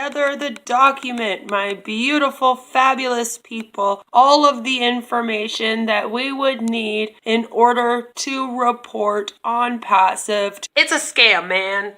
together the document, my beautiful, fabulous people, all of the information that we would need in order to report ONPASSIVE. It's a scam, man.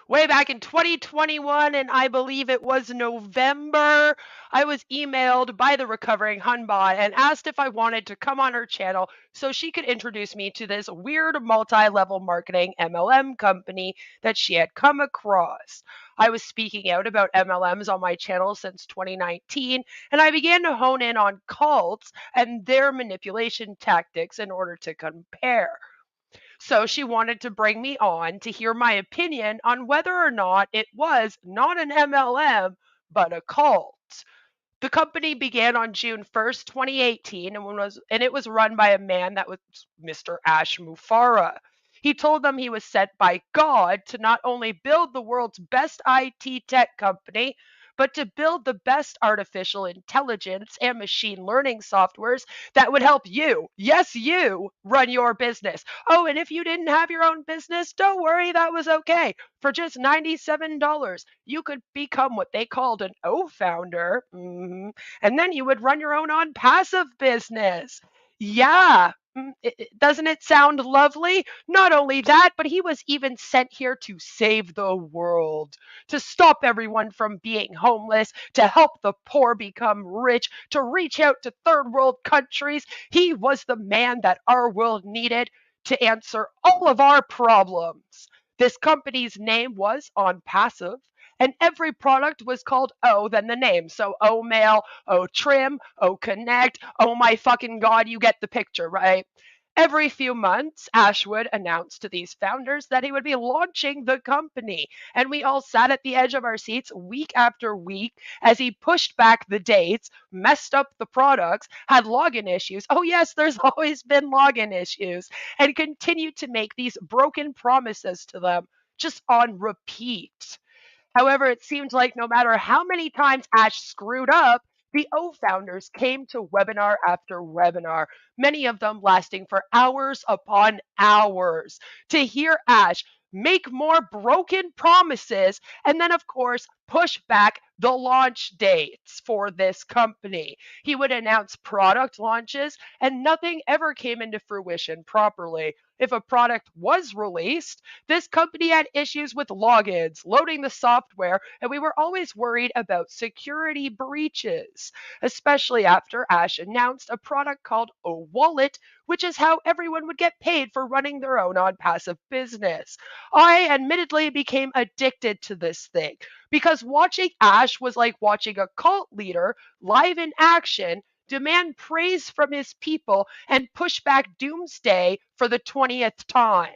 way back in 2021, and I believe it was November, I was emailed by the recovering Hunbot and asked if I wanted to come on her channel so she could introduce me to this weird multi-level marketing MLM company that she had come across. I was speaking out about MLMs on my channel since 2019, and I began to hone in on cults and their manipulation tactics in order to compare. So she wanted to bring me on to hear my opinion on whether or not it was not an MLM, but a cult. The company began on June 1st, 2018, and it was run by a man that was Mr. Ash Mufareh. He told them he was sent by God to not only build the world's best IT tech company, but to build the best artificial intelligence and machine learning softwares that would help you, yes, you, run your business. Oh, and if you didn't have your own business, don't worry, that was okay. For just $97, you could become what they called an O-founder, and then you would run your own ONPASSIVE business. Yeah. Doesn't it sound lovely? Not only that, but he was even sent here to save the world, to stop everyone from being homeless, to help the poor become rich, to reach out to third world countries. He was the man that our world needed to answer all of our problems. This company's name was OnPassive, and every product was called O, then the name. So O Mail, O Trim, O Connect, oh my fucking God, you get the picture, right? Every few months, Ashwood announced to these founders that he would be launching the company, and we all sat at the edge of our seats week after week as he pushed back the dates, messed up the products, had login issues. Oh, yes, there's always been login issues, and continued to make these broken promises to them just on repeat. However, it seemed like no matter how many times Ash screwed up, the O founders came to webinar after webinar, many of them lasting for hours upon hours, to hear Ash make more broken promises and then, of course, push back the launch dates for this company. He would announce product launches, and nothing ever came into fruition properly. If a product was released, this company had issues with logins, loading the software, and we were always worried about security breaches, especially after Ash announced a product called OWallet, which is how everyone would get paid for running their own OnPassive business. I admittedly became addicted to this thing because watching Ash was like watching a cult leader live in action demand praise from his people, and push back doomsday for the 20th time.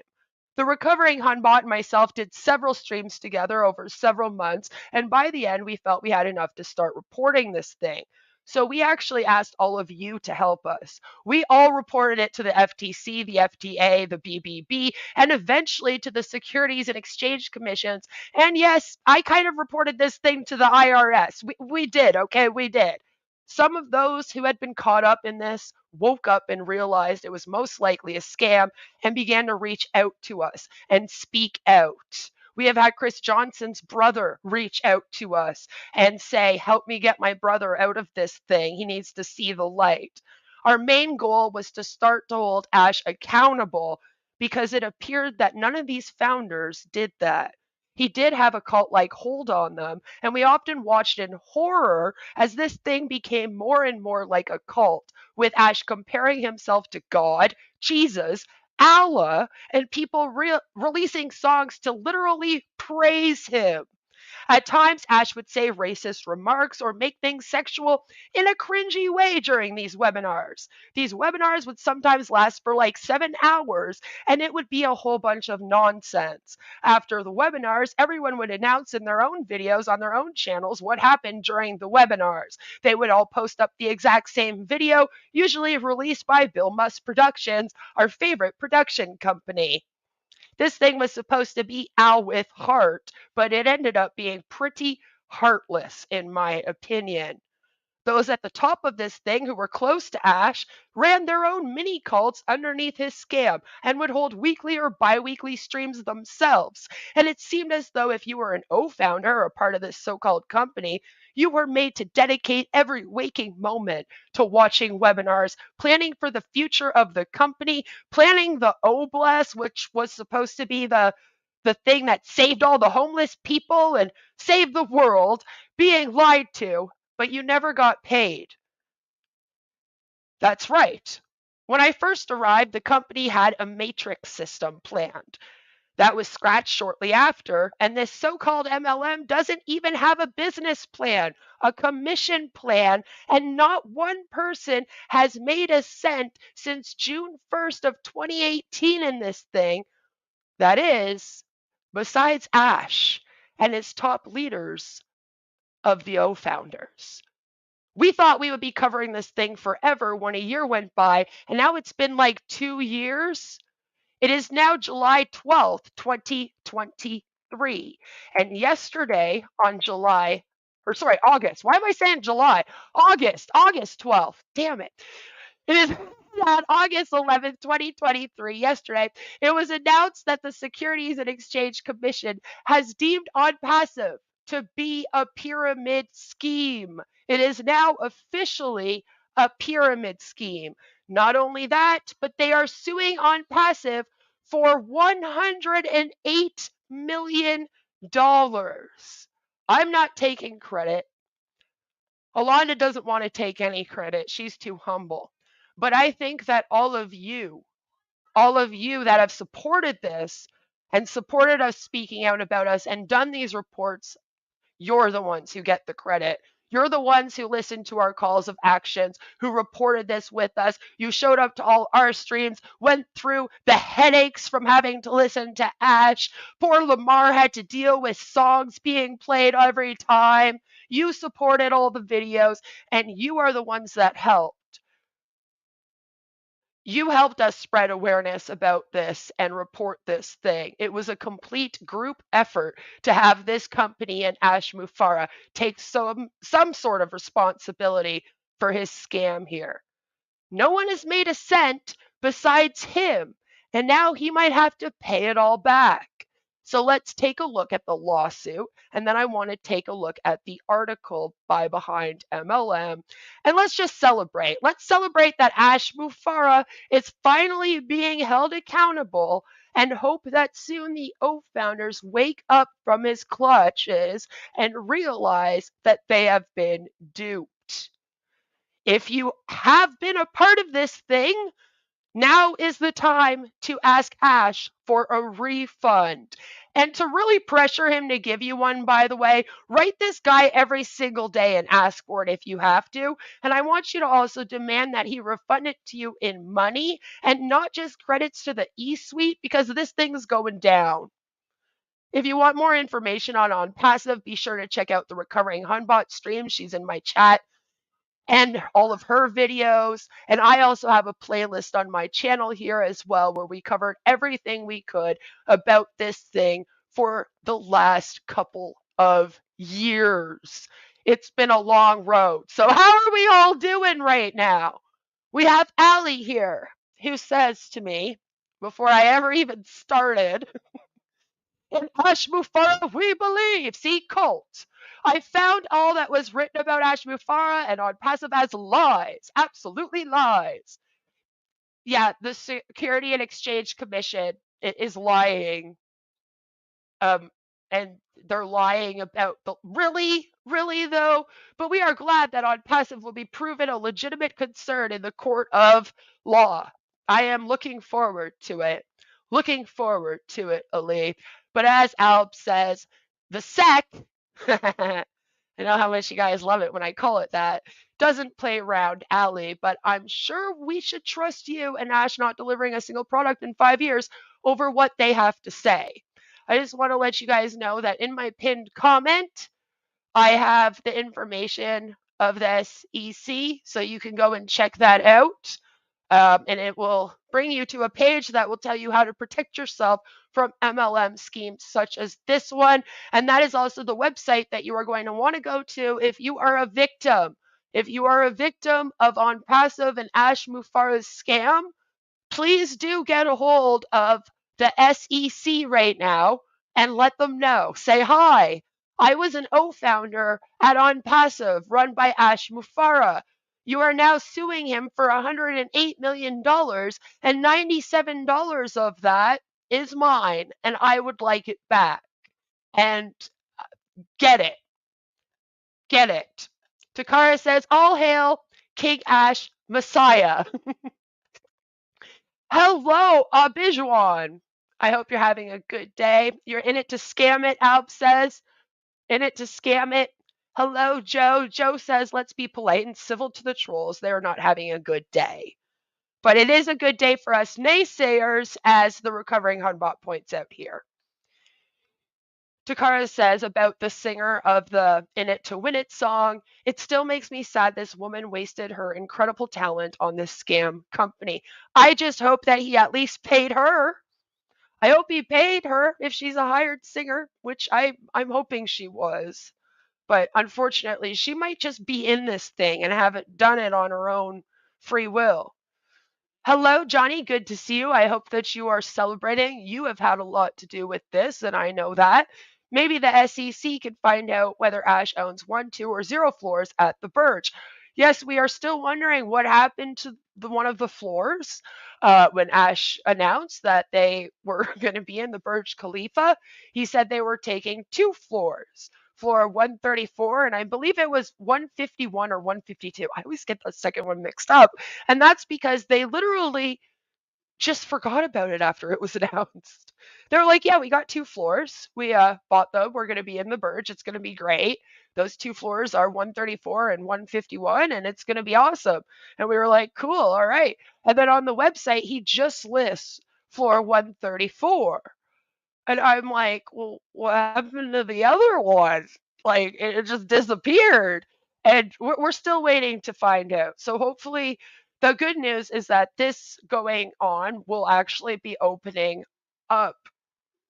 The recovering Hunbot and myself did several streams together over several months, and by the end, we felt we had enough to start reporting this thing. So we actually asked all of you to help us. We all reported it to the FTC, the FDA, the BBB, and eventually to the Securities and Exchange Commissions. And yes, I kind of reported this thing to the IRS. We did, okay? We did. Some of those who had been caught up in this woke up and realized it was most likely a scam and began to reach out to us and speak out. We have had Chris Johnson's brother reach out to us and say, help me get my brother out of this thing. He needs to see the light. Our main goal was to start to hold Ash accountable because it appeared that none of these founders did that. He did have a cult like hold on them, and we often watched in horror as this thing became more and more like a cult, with Ash comparing himself to God, Jesus, Allah, and people releasing songs to literally praise him. At times, Ash would say racist remarks or make things sexual in a cringy way during these webinars. These webinars would sometimes last for like 7 hours, and it would be a whole bunch of nonsense. After the webinars, everyone would announce in their own videos on their own channels what happened during the webinars. They would all post up the exact same video, usually released by Bill Musk Productions, our favorite production company. This thing was supposed to be Al with heart, but it ended up being pretty heartless, in my opinion. Those at the top of this thing who were close to Ash ran their own mini cults underneath his scam and would hold weekly or bi weekly streams themselves. And it seemed as though if you were an O founder or a part of this so called company, you were made to dedicate every waking moment to watching webinars, planning for the future of the company, planning the O Bless, which was supposed to be the thing that saved all the homeless people and saved the world, being lied to, but you never got paid. That's right. When I first arrived, the company had a matrix system planned. That was scratched shortly after, and this so-called MLM doesn't even have a business plan, a commission plan, and not one person has made a cent since June 1st of 2018 in this thing. That is, besides Ash and his top leaders of the OFounders. We thought we would be covering this thing forever when a year went by, and now it's been like 2 years. It is now July 12th, 2023. And yesterday on August. Why am I saying July? August 12th. Damn it. It is on August 11th, 2023, yesterday, it was announced that the Securities and Exchange Commission has deemed ONPASSIVE to be a pyramid scheme. It is now officially a pyramid scheme. Not only that, but they are suing ONPASSIVE for $108 million. I'm not taking credit. Alana doesn't want to take any credit. She's too humble. But I think that all of you that have supported this and supported us speaking out about us and done these reports, you're the ones who get the credit. You're the ones who listened to our calls of actions, who reported this with us. You showed up to all our streams, went through the headaches from having to listen to Ash. Poor Lamar had to deal with songs being played every time. You supported all the videos, and you are the ones that helped. You helped us spread awareness about this and report this thing. It was a complete group effort to have this company and Ash Mufareh take some sort of responsibility for his scam here. No one has made a cent besides him, and now he might have to pay it all back. So let's take a look at the lawsuit, and then I want to take a look at the article by BehindMLM, and let's just celebrate. Let's celebrate that Ash Mufareh is finally being held accountable, and hope that soon the OFounders wake up from his clutches and realize that they have been duped. If you have been a part of this thing, now is the time to ask Ash for a refund. And to really pressure him to give you one, by the way, write this guy every single day and ask for it if you have to. And I want you to also demand that he refund it to you in money and not just credits to the E-Suite, because this thing's going down. If you want more information on ONPASSIVE, be sure to check out the Recovering Hunbot stream. She's in my chat, and all of her videos. And I also have a playlist on my channel here as well, where we covered everything we could about this thing for the last couple of years. It's been a long road. So how are we all doing right now? We have Allie here, who says to me, before I ever even started, in Ash Mufareh we believe. See, cult. I found all that was written about Ash Mufareh and ONPASSIVE as lies. Absolutely lies. Yeah, the Security and Exchange Commission is lying. And they're lying about the really though. But we are glad that ONPASSIVE will be proven a legitimate concern in the court of law. I am looking forward to it. Looking forward to it, Ali. But as Alb says, the S.E.C, I know how much you guys love it when I call it that, doesn't play around, Ali, but I'm sure we should trust you and Ash not delivering a single product in 5 years over what they have to say. I just want to let you guys know that in my pinned comment, I have the information of the S.E.C, so you can go and check that out. And it will bring you to a page that will tell you how to protect yourself from MLM schemes such as this one. And that is also the website that you are going to want to go to if you are a victim. If you are a victim of ONPASSIVE and Ash Mufareh's scam, please do get a hold of the S.E.C right now and let them know. Say, hi, I was an OFounder at ONPASSIVE run by Ash Mufareh. You are now suing him for $108 million, and $97 of that is mine and I would like it back. And get it. Get it. Takara says, all hail King Ash Messiah. Hello, Bijuan. I hope you're having a good day. You're in it to scam it, Alp says. In it to scam it. Hello, Joe. Joe says, let's be polite and civil to the trolls. They're not having a good day. But it is a good day for us naysayers, as the recovering Hunbot points out here. Takara says about the singer of the In It to Win It song, it still makes me sad this woman wasted her incredible talent on this scam company. I just hope that he at least paid her. I hope he paid her if she's a hired singer, which I'm hoping she was. But unfortunately, she might just be in this thing and haven't done it on her own free will. Hello, Johnny. Good to see you. I hope that you are celebrating. You have had a lot to do with this, and I know that. Maybe the S.E.C can find out whether Ash owns 1, 2, or 0 floors at the Burj. Yes, we are still wondering what happened to one of the floors when Ash announced that they were going to be in the Burj Khalifa. He said they were taking 2 floors. Floor 134, and I believe it was 151 or 152. I always get the second one mixed up. And that's because they literally just forgot about it after it was announced. They were like, yeah, we got 2 floors. We bought them. We're going to be in the Burj. It's going to be great. Those 2 floors are 134 and 151, and it's going to be awesome. And we were like, cool, all right. And then on the website, he just lists floor 134. And I'm like, well, what happened to the other one? Like, it just disappeared. And we're still waiting to find out. So hopefully, the good news is that this going on will actually be opening up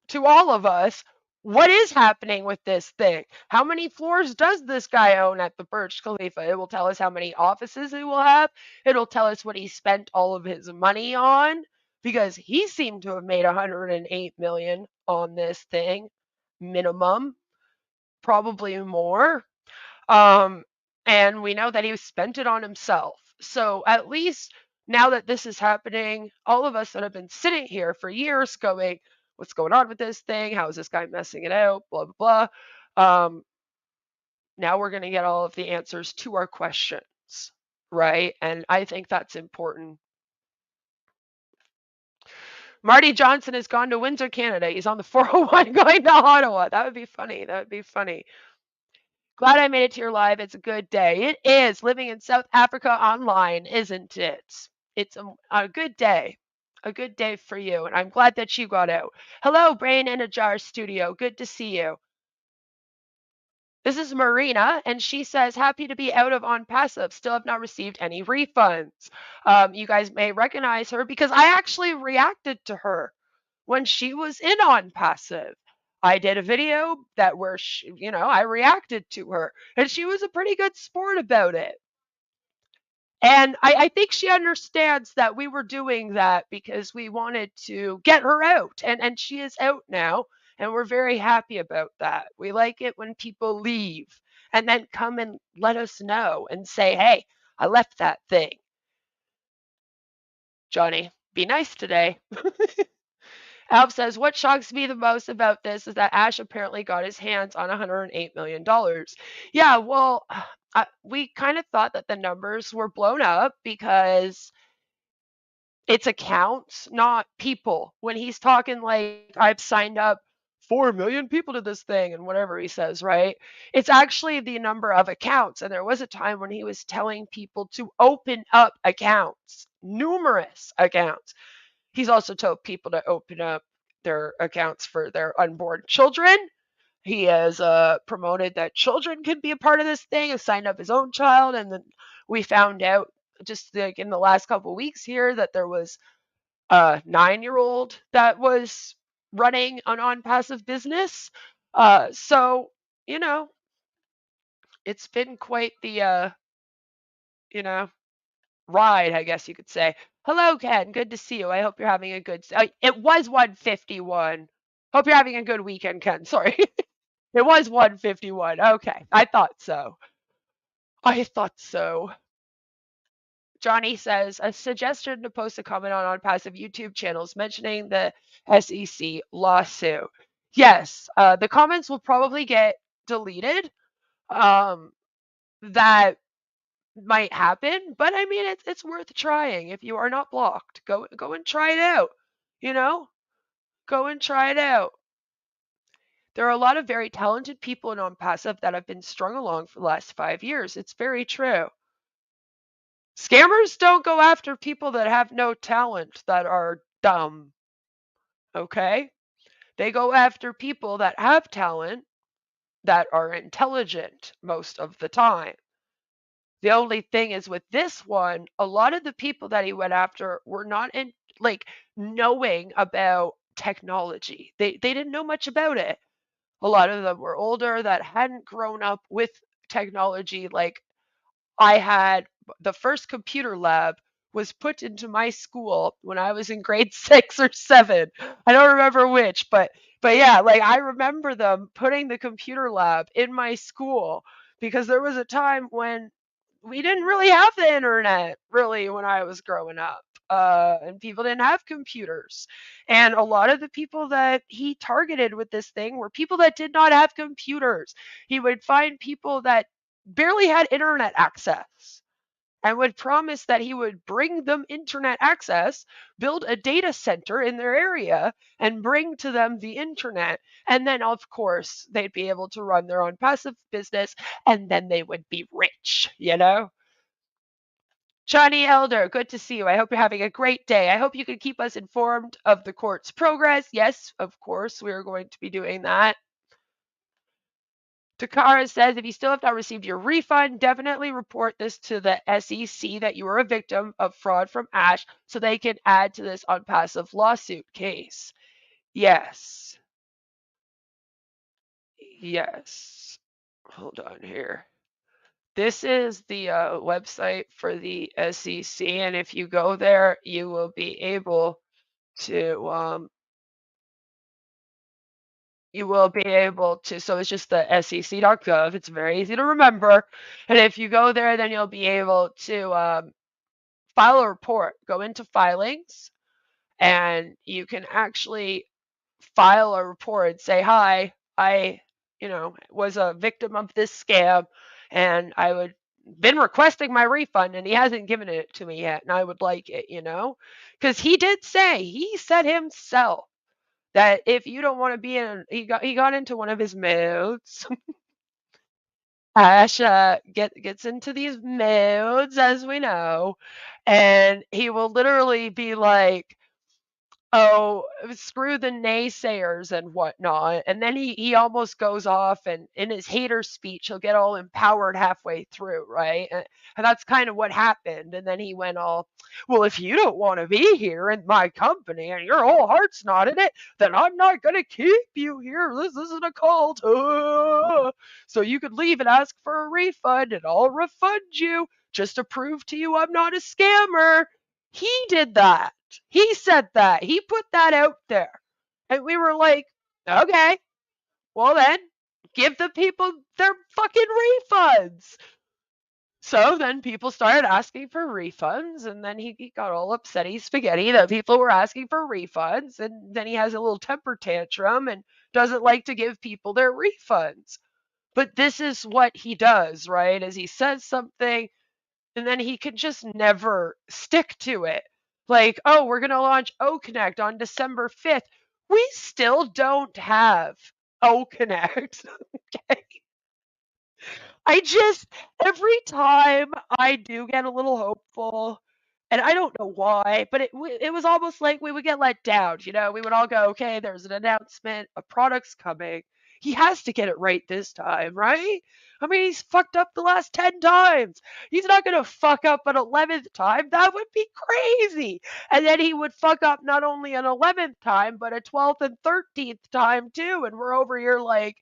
to all of us what is happening with this thing. How many floors does this guy own at the Burj Khalifa? It will tell us how many offices he will have. It'll tell us what he spent all of his money on, because he seemed to have made 108 million on this thing minimum, probably more. Um, and we know that he spent it on himself. So at least now that this is happening, all of us that have been sitting here for years going, what's going on with this thing? How is this guy messing it out? Blah, blah, blah. Now we're going to get all of the answers to our questions, right? And I think that's important. Marty Johnson has gone to Windsor, Canada. He's on the 401 going to Ottawa. That would be funny. That would be funny. Glad I made it to your live. It's a good day. It is living in South Africa online, isn't it? It's a good day. A good day for you. And I'm glad that you got out. Hello, Brain in a Jar Studio. Good to see you. This is Marina, and she says, happy to be out of ONPASSIVE. Still have not received any refunds. You guys may recognize her because I actually reacted to her when she was in ONPASSIVE. I did a video that where she, I reacted to her, and she was a pretty good sport about it. And I think she understands that we were doing that because we wanted to get her out, and she is out now, and we're very happy about that. We like it when people leave and then come and let us know and say, hey, I left that thing. Johnny, be nice today. Alp says, what shocks me the most about this is that Ash apparently got his hands on $108 million. Yeah, well, we kind of thought that the numbers were blown up because it's accounts, not people. When he's talking like, I've signed up 4 million people to this thing and whatever he says, right? It's actually the number of accounts. And there was a time when he was telling people to open up accounts, numerous accounts. He's also told people to open up their accounts for their unborn children. He has promoted that children could be a part of this thing and signed up his own child. And then we found out just like in the last couple of weeks here that there was a 9-year-old that was running an ONPASSIVE business. So, it's been quite the, ride, I guess you could say. Hello, Ken. Good to see you. I hope you're having a good. It was 151. Hope you're having a good weekend, Ken. Sorry. It was 151. Okay. I thought so. Johnny says, a suggestion to post a comment on ONPASSIVE YouTube channels mentioning the S.E.C. lawsuit. Yes, the comments will probably get deleted. That might happen, but I mean, it's worth trying. If you are not blocked, go and try it out. You know, go and try it out. There are a lot of very talented people in ONPASSIVE that have been strung along for the last 5 years. It's very true. Scammers don't go after people that have no talent, that are dumb. Okay? They go after people that have talent, that are intelligent most of the time. The only thing is with this one, a lot of the people that he went after were not in like knowing about technology. They didn't know much about it. A lot of them were older that hadn't grown up with technology. Like I had the first computer lab was put into my school when I was in grade 6 or 7. I don't remember which, but yeah, like I remember them putting the computer lab in my school because there was a time when we didn't really have the internet really when I was growing up. And people didn't have computers. And a lot of the people that he targeted with this thing were people that did not have computers. He would find people that barely had internet access and would promise that he would bring them internet access, build a data center in their area, and bring to them the internet. And then, of course, they'd be able to run their own passive business and then they would be rich, you know? Johnny Elder, good to see you. I hope you're having a great day. I hope you can keep us informed of the court's progress. Yes, of course, we are going to be doing that. Takara says, if you still have not received your refund, definitely report this to the S.E.C. that you are a victim of fraud from Ash so they can add to this ONPASSIVE lawsuit case. Yes. Yes. Hold on here. This is the website for the S.E.C. And if you go there, you will be able to so it's just the sec.gov. It's very easy to remember. And if you go there, then you'll be able to file a report. Go into filings, and you can actually file a report and say, hi, I, was a victim of this scam, and I would been requesting my refund, and he hasn't given it to me yet, and I would like it, because he said himself that if you don't want to be in, he got into one of his modes. Ash gets into these modes, as we know, and he will literally be like, oh, screw the naysayers and whatnot. And then he almost goes off, and in his hater speech, he'll get all empowered halfway through, right? And that's kind of what happened. And then he went all, well, if you don't want to be here in my company and your whole heart's not in it, then I'm not going to keep you here. This isn't a cult. So you could leave and ask for a refund, and I'll refund you just to prove to you I'm not a scammer. He did that. He said that. He put that out there. And we were like, okay, well then, give the people their fucking refunds. So then people started asking for refunds, and then he got all upsetty spaghetti that people were asking for refunds, and then he has a little temper tantrum and doesn't like to give people their refunds. But this is what he does, right? As he says something, and then he can just never stick to it. Like, oh, we're going to launch OConnect on December 5th. We still don't have OConnect. Okay. Every time I do get a little hopeful, and I don't know why, but it was almost like we would get let down. We would all go, okay, there's an announcement, a product's coming. He has to get it right this time, right? I mean, he's fucked up the last 10 times. He's not going to fuck up an 11th time. That would be crazy. And then he would fuck up not only an 11th time, but a 12th and 13th time too. And we're over here like,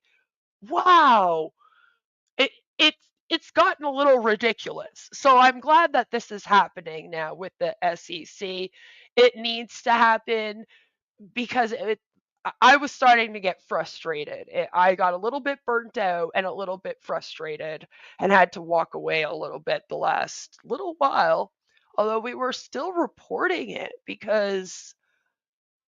wow. It it's it's gotten a little ridiculous. So I'm glad that this is happening now with the S.E.C. It needs to happen because I was starting to get frustrated. I got a little bit burnt out and a little bit frustrated and had to walk away a little bit the last little while. although we were still reporting it because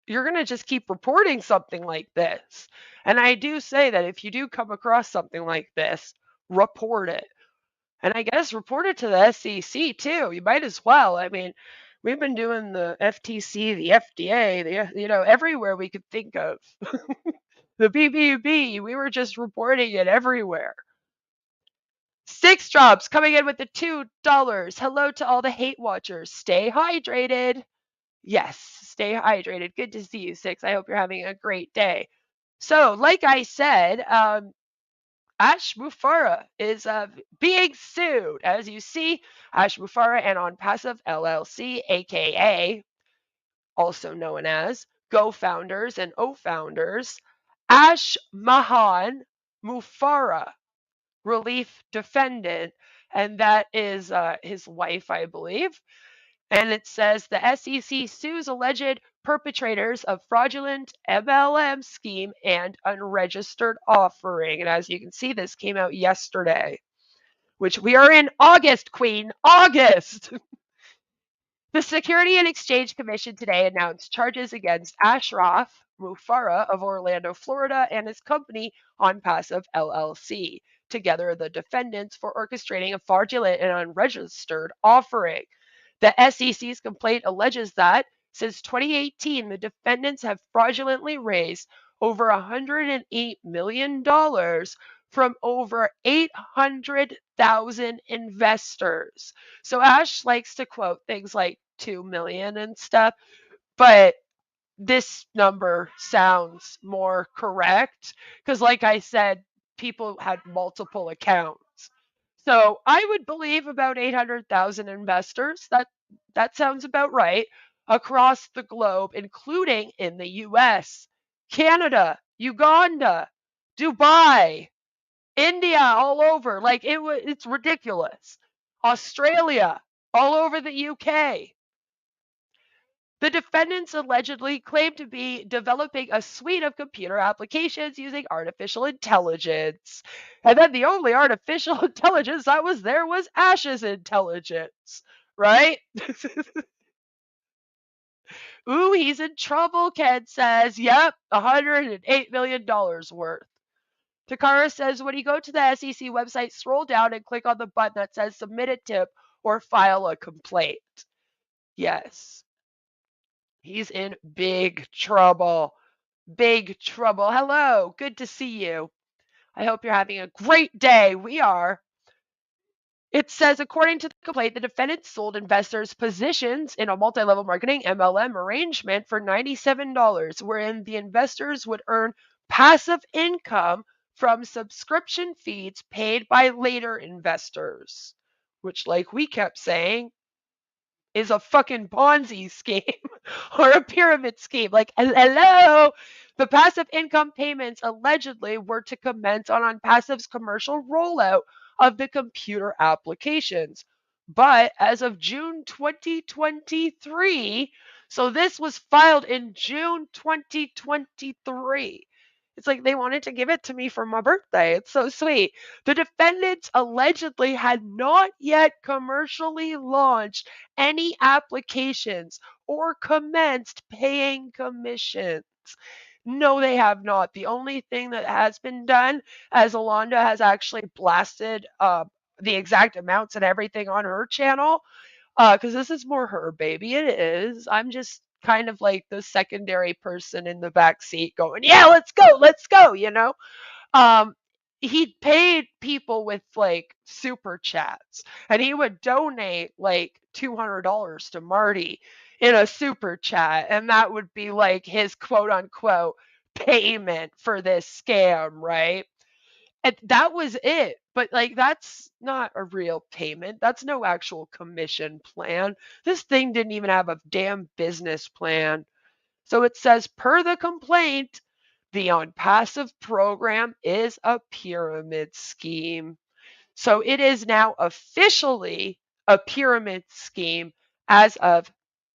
you're going to just keep reporting something like this. And I do say that if you do come across something like this, report it. And I guess report it to the S.E.C too. You might as well. I mean, we've been doing the FTC, the FDA, everywhere we could think of. The BBB, we were just reporting it everywhere. Six Drops coming in with the $2. Hello to all the hate watchers. Stay hydrated. Yes, stay hydrated. Good to see you, Six. I hope you're having a great day. So, like I said, Ash Mufareh is being sued. As you see, Ash Mufareh and ONPASSIVE LLC, aka also known as GoFounders and OFounders, Ash Mahan Mufareh, relief defendant, and that is his wife, I believe. And it says the S.E.C sues alleged perpetrators of fraudulent MLM scheme and unregistered offering. And as you can see, this came out yesterday, which we are in August, Queen, August. The Security and Exchange Commission today announced charges against Ashraf Mufareh of Orlando, Florida, and his company ONPASSIVE LLC, together the defendants for orchestrating a fraudulent and unregistered offering. The S.E.C's complaint alleges that since 2018, the defendants have fraudulently raised over $108 million from over 800,000 investors. So Ash likes to quote things like 2 million and stuff, but this number sounds more correct because, like I said, people had multiple accounts. So I would believe about 800,000 investors. That sounds about right, across the globe, including in the US, Canada, Uganda, Dubai, India, all over. Like it's ridiculous. Australia, all over the UK. The defendants allegedly claim to be developing a suite of computer applications using artificial intelligence. And then the only artificial intelligence that was there was Ash's intelligence, right? Ooh, he's in trouble, Ken says. Yep, $108 million worth. Takara says, when you go to the S.E.C website, scroll down and click on the button that says submit a tip or file a complaint. Yes. He's in big trouble. Big trouble. Hello. Good to see you. I hope you're having a great day. We are. It says, according to the complaint, the defendant sold investors positions in a multi-level marketing MLM arrangement for $97, wherein the investors would earn passive income from subscription fees paid by later investors, which, like we kept saying, is a fucking Ponzi scheme or a pyramid scheme. Like, hello. The passive income payments allegedly were to commence on ONPASSIVE's commercial rollout of the computer applications. But as of June 2023, so this was filed in June 2023. It's like they wanted to give it to me for my birthday. It's so sweet. The defendants allegedly had not yet commercially launched any applications or commenced paying commissions. No, they have not. The only thing that has been done, as Alonda has actually blasted the exact amounts and everything on her channel, because this is more her baby. It is. I'm just kind of like the secondary person in the back seat going, yeah, let's go, you know? um he paid people with like super chats, and he would donate like $200 to Marty in a super chat, and that would be like his quote unquote payment for this scam, right? And that was it. But like that's not a real payment. That's no actual commission plan. This thing didn't even have a damn business plan. So it says, per the complaint, the ONPASSIVE program is a pyramid scheme. So it is now officially a pyramid scheme as of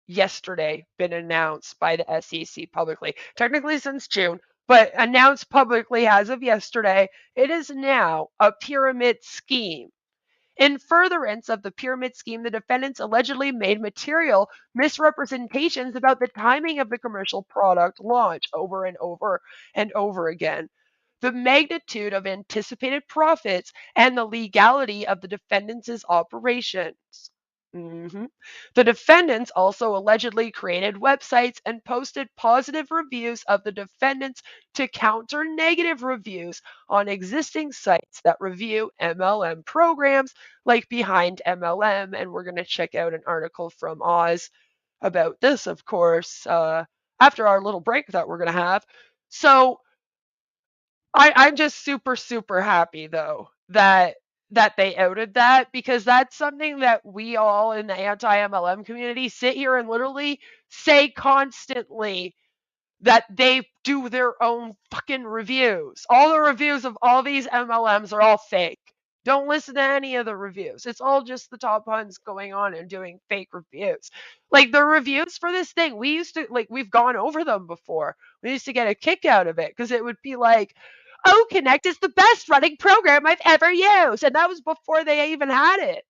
yesterday, been announced by the S.E.C publicly. Technically since June, but announced publicly as of yesterday. It is now a pyramid scheme. In furtherance of the pyramid scheme, the defendants allegedly made material misrepresentations about the timing of the commercial product launch over and over and over again. The magnitude of anticipated profits and the legality of the defendants' operations. The defendants also allegedly created websites and posted positive reviews of the defendants to counter negative reviews on existing sites that review MLM programs like BehindMLM. And we're going to check out an article from Oz about this, of course, after our little break that we're going to have. So I'm just super, super happy though that they outed that, because that's something that we all in the anti-MLM community sit here and literally say constantly, that they do their own fucking reviews. All the reviews of all these MLMs are all fake. Don't listen to any of the reviews. It's all just the top huns going on and doing fake reviews. Like the reviews for this thing, we've gone over them before. We used to get a kick out of it because it would be like, "Oh, Connect is the best running program I've ever used." And that was before they even had it.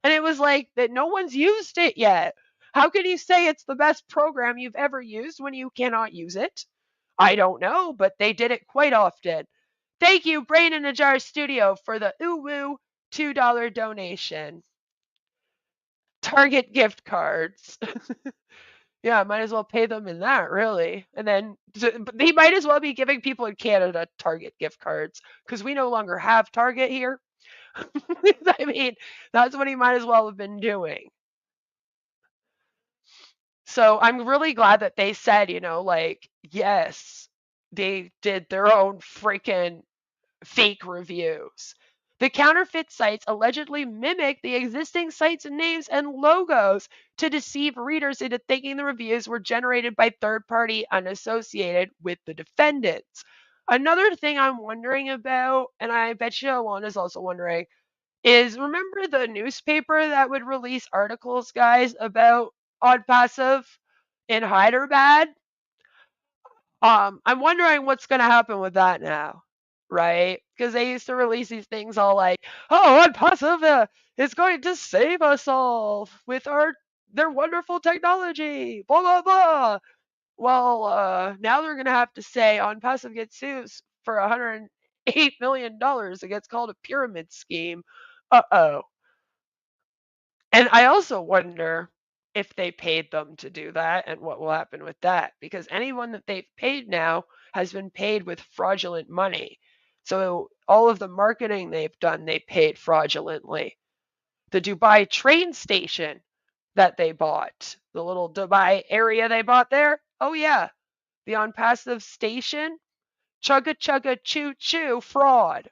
And it was like that no one's used it yet. How can you say it's the best program you've ever used when you cannot use it? I don't know, but they did it quite often. Thank you, Brain in a Jar Studio, for the ooh-woo $2 donation. Target gift cards. Yeah, might as well pay them in that, really. And then they might as well be giving people in Canada Target gift cards, because we no longer have Target here. I mean, that's what he might as well have been doing. So I'm really glad that they said, like, yes, they did their own freaking fake reviews. The counterfeit sites allegedly mimic the existing sites' names and logos to deceive readers into thinking the reviews were generated by third party unassociated with the defendants. Another thing I'm wondering about, and I bet you Alana's also wondering, is remember the newspaper that would release articles, guys, about ONPASSIVE in Hyderabad? I'm wondering what's going to happen with that now, right? Because they used to release these things all like, "Oh, ONPASSIVE is going to save us all with their wonderful technology, blah blah blah." Well, now they're going to have to say ONPASSIVE gets sued for $108 million. It gets called a pyramid scheme. Uh-oh. And I also wonder if they paid them to do that and what will happen with that, because anyone that they've paid now has been paid with fraudulent money. So all of the marketing they've done, they paid fraudulently. The Dubai train station that they bought, the little Dubai area they bought there, oh yeah, the ONPASSIVE station, chugga chugga choo choo fraud.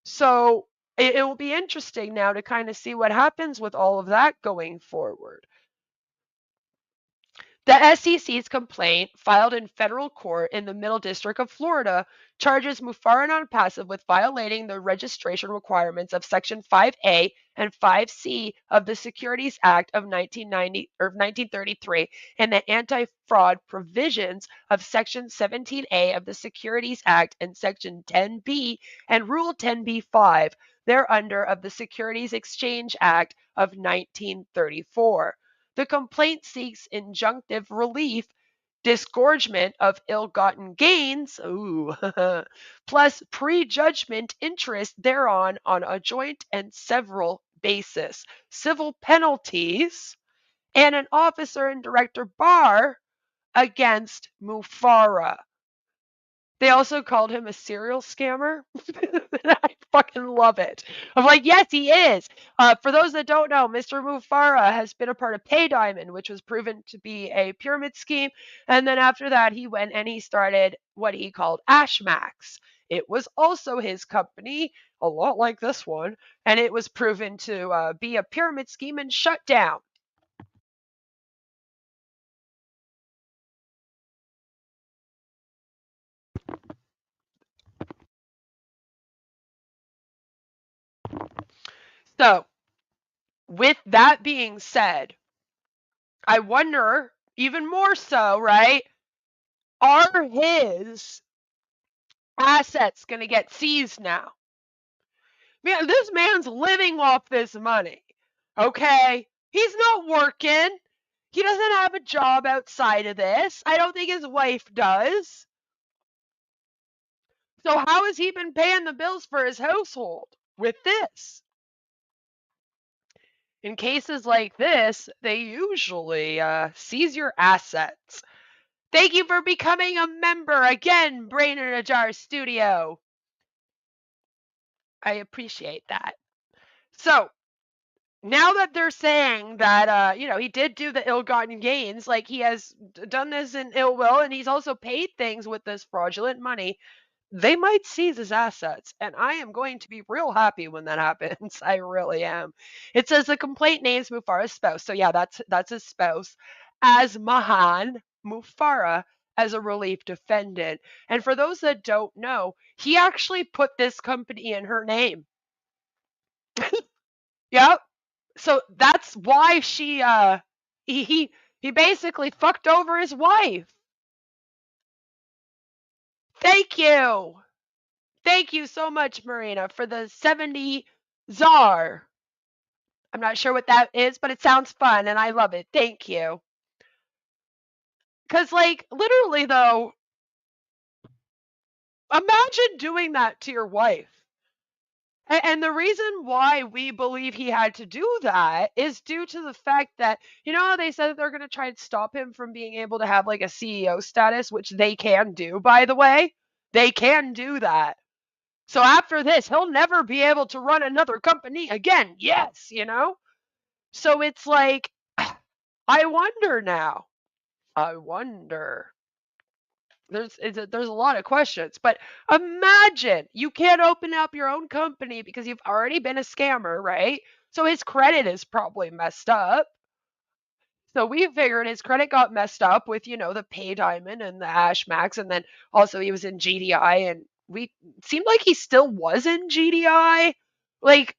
So it will be interesting now to kind of see what happens with all of that going forward. The S.E.C's complaint, filed in federal court in the Middle District of Florida, charges Mufareh and ONPASSIVE with violating the registration requirements of Section 5A and 5C of the Securities Act of 1933 and the anti-fraud provisions of Section 17A of the Securities Act and Section 10B and Rule 10b-5 thereunder of the Securities Exchange Act of 1934. The complaint seeks injunctive relief, disgorgement of ill-gotten gains, plus prejudgment interest thereon on a joint and several basis, civil penalties, and an officer and director bar against Mufareh. They also called him a serial scammer. I fucking love it. I'm like, yes, he is. For those that don't know, Mr. Mufareh has been a part of Pay Diamond, which was proven to be a pyramid scheme. And then after that, he went and he started what he called Ashmax. It was also his company, a lot like this one, and it was proven to be a pyramid scheme and shut down. So, with that being said, I wonder even more so, right? Are his assets going to get seized now? Man, this man's living off this money. Okay? He's not working. He doesn't have a job outside of this. I don't think his wife does. So how has he been paying the bills for his household with this? In cases like this, they usually seize your assets. Thank you for becoming a member again, Brain in a Jar Studio. I appreciate that. So now that they're saying that, he did do the ill-gotten gains, like he has done this in ill will, and he's also paid things with this fraudulent money, they might seize his assets. And I am going to be real happy when that happens. I really am. It says the complaint names Mufareh's spouse. So yeah, that's his spouse as Mahan Mufareh as a relief defendant. And for those that don't know, he actually put this company in her name. Yep. So that's why he basically fucked over his wife. Thank you. Thank you so much, Marina, for the 70 czar. I'm not sure what that is, but it sounds fun and I love it. Thank you. Cuz like literally though, imagine doing that to your wife. And the reason why we believe he had to do that is due to the fact that, you know how they said that they're going to try and stop him from being able to have like a CEO status, which they can do, by the way? They can do that. So after this, he'll never be able to run another company again. Yes, So it's like, I wonder now. I wonder. There's a lot of questions, but imagine you can't open up your own company because you've already been a scammer, right? So his credit is probably messed up. So we figured his credit got messed up with, the Pay Diamond and the Ash Max, and then also he was in GDI, and we seemed like he still was in GDI. Like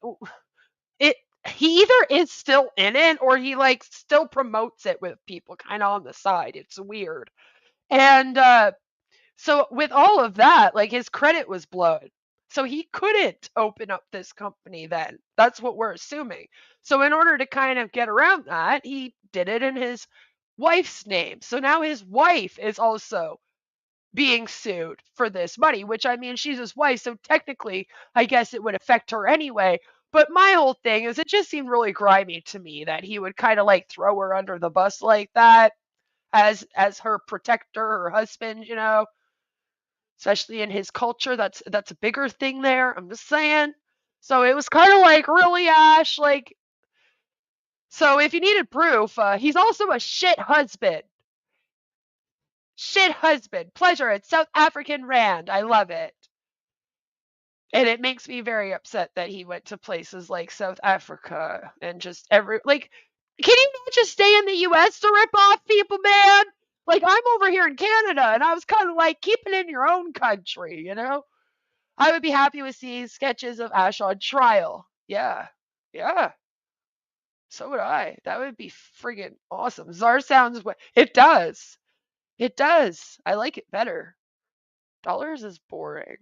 it, he either is still in it or he like still promotes it with people kind of on the side. It's weird. And so with all of that, like his credit was blown. So he couldn't open up this company then. That's what we're assuming. So in order to kind of get around that, he did it in his wife's name. So now his wife is also being sued for this money, which I mean, she's his wife. So technically, I guess it would affect her anyway. But my whole thing is it just seemed really grimy to me that he would kind of like throw her under the bus like that as her protector or husband, especially in his culture. That's a bigger thing there. I'm just saying. So it was kind of like, really, Ash? Like, so if you needed proof, he's also a shit husband. Shit husband. Pleasure. It's South African Rand. I love it. And it makes me very upset that he went to places like South Africa and just like, can you not just stay in the US to rip off people, man? Like, I'm over here in Canada and I was kind of like, keep it in your own country, I would be happy with seeing sketches of Ash on trial. Yeah. Yeah. So would I. That would be friggin' awesome. Czar sounds it does. It does. I like it better. Dollars is boring.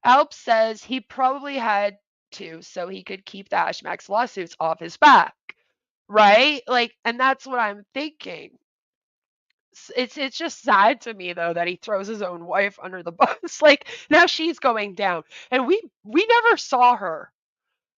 Alp says he probably had to so he could keep the Ashmax lawsuits off his back. Right? Like, and that's what I'm thinking. It's just sad to me though that he throws his own wife under the bus. Like now she's going down. And we never saw her.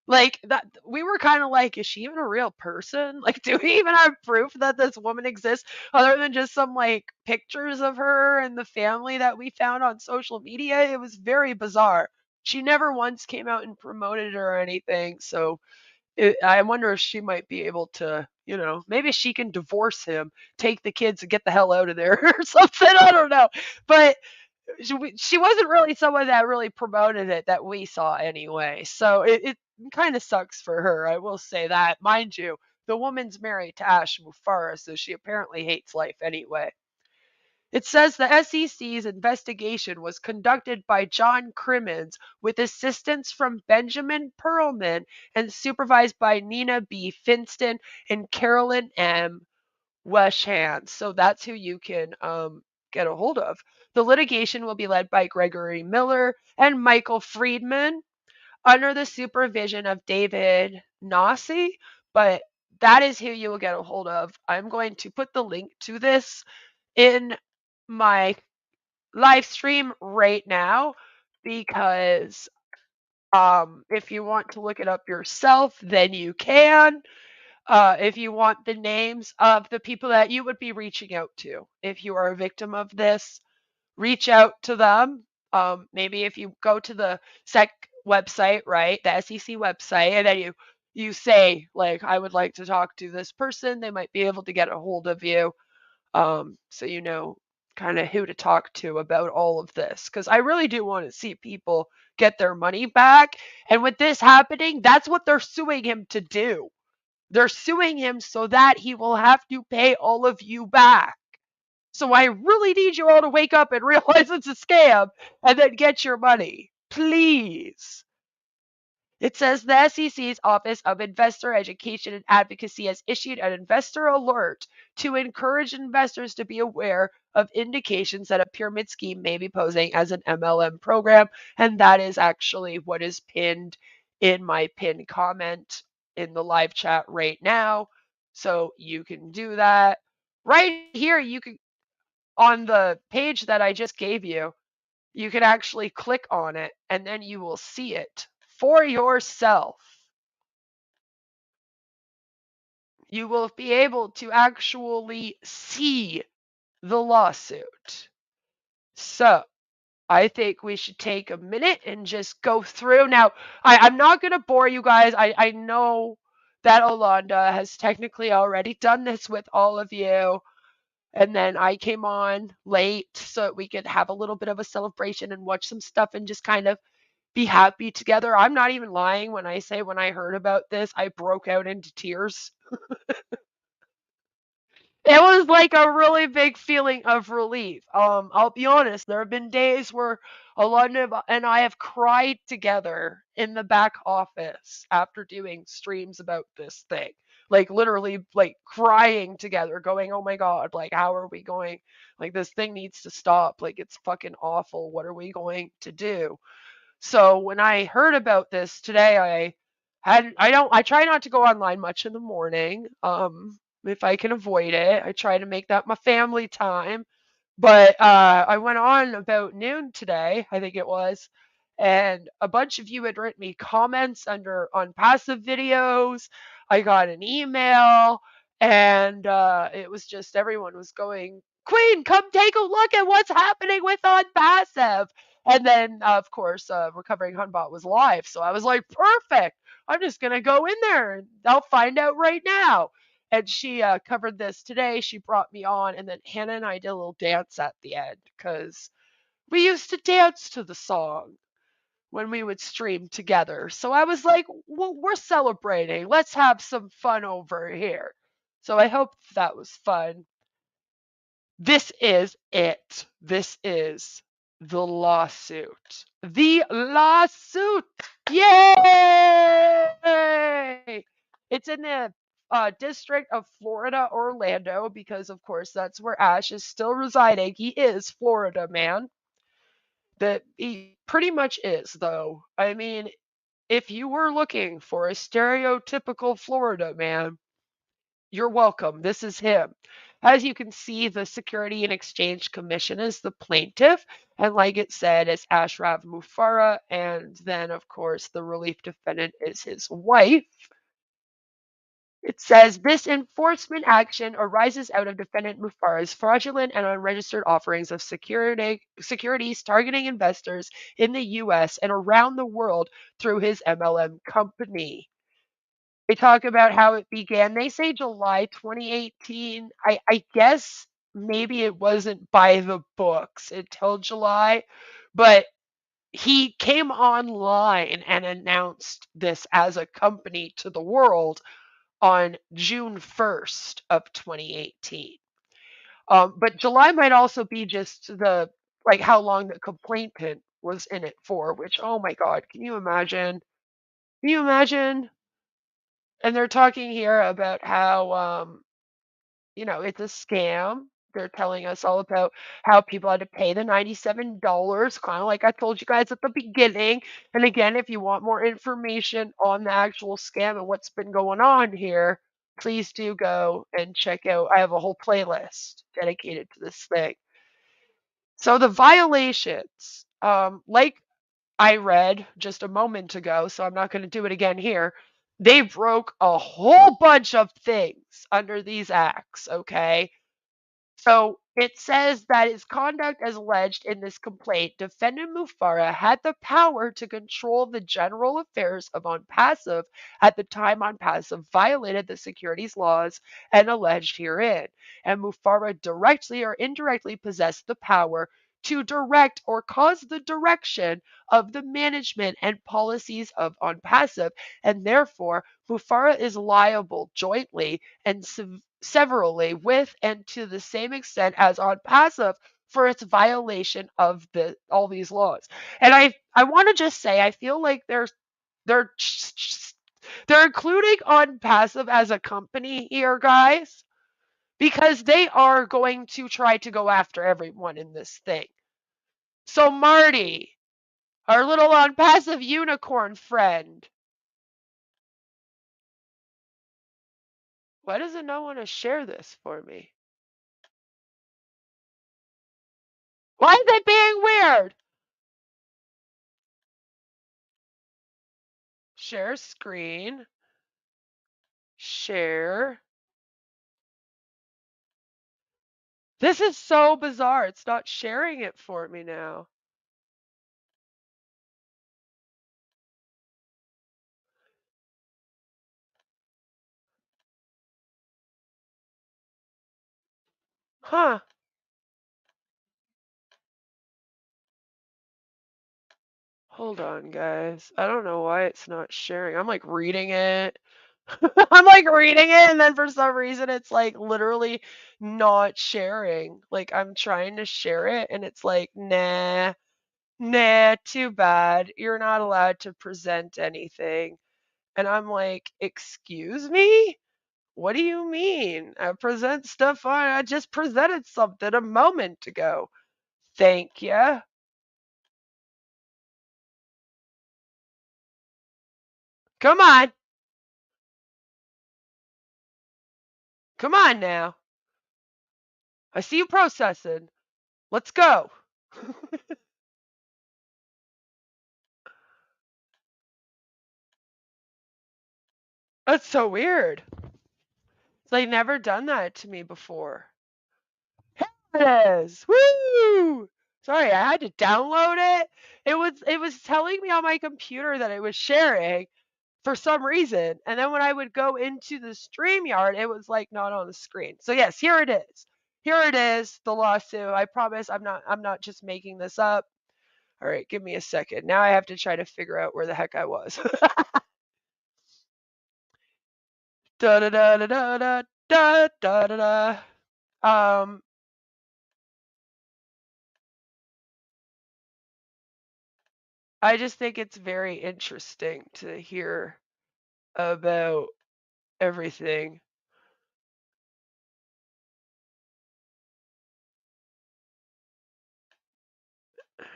Like that we were kind of like, is she even a real person? Like, do we even have proof that this woman exists other than just some like pictures of her and the family that we found on social media? It was very bizarre. She never once came out and promoted her or anything. So I wonder if she might be able to, maybe she can divorce him, take the kids and get the hell out of there or something. I don't know. But she wasn't really someone that really promoted it that we saw anyway. So it kind of sucks for her. I will say that. Mind you, the woman's married to Ash Mufareh, so she apparently hates life anyway. It says the S.E.C's investigation was conducted by John Crimmins with assistance from Benjamin Perlman and supervised by Nina B. Finston and Carolyn M. Weshand. So that's who you can get a hold of. The litigation will be led by Gregory Miller and Michael Friedman. under the supervision of David Nossi, but that is who you will get a hold of. I'm going to put the link to this in my live stream right now because if you want to look it up yourself, then you can. If you want the names of the people that you would be reaching out to, if you are a victim of this, reach out to them. Maybe if you go to the SEC website, right, the S.E.C website, and then you say like, I would like to talk to this person, they might be able to get a hold of you, so you know kind of who to talk to about all of this. Because I really do want to see people get their money back. And with this happening, that's what they're suing him to do. They're suing him so that he will have to pay all of you back. So I really need you all to wake up and realize it's a scam and then get your money. Please. It says the S.E.C's Office of Investor Education and Advocacy has issued an investor alert to encourage investors to be aware of indications that a pyramid scheme may be posing as an MLM program. And that is actually what is pinned in my pinned comment in the live chat right now. So you can do that. Right here, you can, on the page that I just gave you, you can actually click on it and then you will see it for yourself. You will be able to actually see the lawsuit. So I think we should take a minute and just go through. Now, I'm not going to bore you guys. I know that Olanda has technically already done this with all of you. And then I came on late so that we could have a little bit of a celebration and watch some stuff and just kind of be happy together. I'm not even lying when I say when I heard about this, I broke out into tears. It was like a really big feeling of relief. I'll be honest, there have been days where Alana and I have cried together in the back office after doing streams about this thing. Like literally like crying together, going, "Oh my God, like how are we going? Like this thing needs to stop. Like it's fucking awful. What are we going to do?" So when I heard about this today, I try not to go online much in the morning. If I can avoid it, I try to make that my family time. But I went on about noon today, I think it was, and a bunch of you had written me comments under on passive videos. I got an email, and it was just everyone was going, "Queen, come take a look at what's happening with on passive." And then, of course, Recovering Hunbot was live, so I was like, "Perfect! I'm just gonna go in there and I'll find out right now." And she covered this today. She brought me on, and then Hannah and I did a little dance at the end because we used to dance to the song when we would stream together. So I was like, well, we're celebrating. Let's have some fun over here. So I hope that was fun. This is it. This is the lawsuit. The lawsuit. Yay! It's in the district of Florida, Orlando, because of course that's where Ash is still residing. He is Florida man. That he pretty much is, though. I mean, if you were looking for a stereotypical Florida man, you're welcome. This is him. As you can see, the Security and Exchange Commission is the plaintiff, and like it said, it's Ashraf Mufareh, and then, of course, the relief defendant is his wife. It says this enforcement action arises out of defendant Mufareh's fraudulent and unregistered offerings of securities targeting investors in the US and around the world through his MLM company. They talk about how it began. They say July 2018. I guess maybe it wasn't by the books until July, but he came online and announced this as a company to the world on June 1st of 2018. But July might also be just the like how long the complainant was in it for, which oh my God, can you imagine? Can you imagine? And they're talking here about how it's a scam. They're telling us all about how people had to pay the $97, kind of like I told you guys at the beginning. And again, if you want more information on the actual scam and what's been going on here, please do go and check out. I have a whole playlist dedicated to this thing. So the violations, like I read just a moment ago, so I'm not going to do it again here. They broke a whole bunch of things under these acts, okay? So it says that his conduct as alleged in this complaint, defendant Mufareh had the power to control the general affairs of ONPASSIVE at the time ONPASSIVE violated the securities laws and alleged herein. And Mufareh directly or indirectly possessed the power to direct or cause the direction of the management and policies of ONPASSIVE, and therefore Mufareh is liable jointly and severally with and to the same extent as ONPASSIVE for its violation of all these laws. And I want to just say I feel like they're including ONPASSIVE as a company here, guys, because they are going to try to go after everyone in this thing. So Marty, our little ONPASSIVE unicorn friend, why does it not want to share this for me? Why is it being weird? Share screen. Share. This is so bizarre. It's not sharing it for me now. Huh. Hold on, guys. I don't know why it's not sharing. I'm like reading it. I'm like reading it, and then for some reason it's like literally not sharing. Like I'm trying to share it, and it's like, nah, too bad. You're not allowed to present anything. And I'm like, excuse me? What do you mean? I present stuff on. I just presented something a moment ago. Thank you. Come on. Come on now. I see you processing. Let's go. That's so weird. They've never done that to me before. Here it is. Woo! Sorry, I had to download it. It was telling me on my computer that it was sharing for some reason. And then when I would go into the StreamYard, it was like not on the screen. So yes, here it is. Here it is, the lawsuit. I promise I'm not just making this up. All right, give me a second. Now I have to try to figure out where the heck I was. Da da da da da da da da da da. I just think it's very interesting to hear about everything.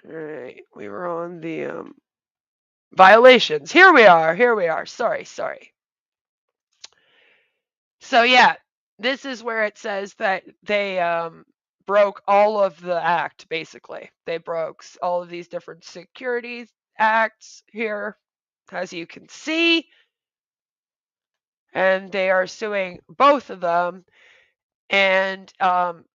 All right, we were on the violations. Here we are. Here we are. Sorry. So yeah, this is where it says that they broke all of the act. Basically, they broke all of these different securities acts here, as you can see, and they are suing both of them. And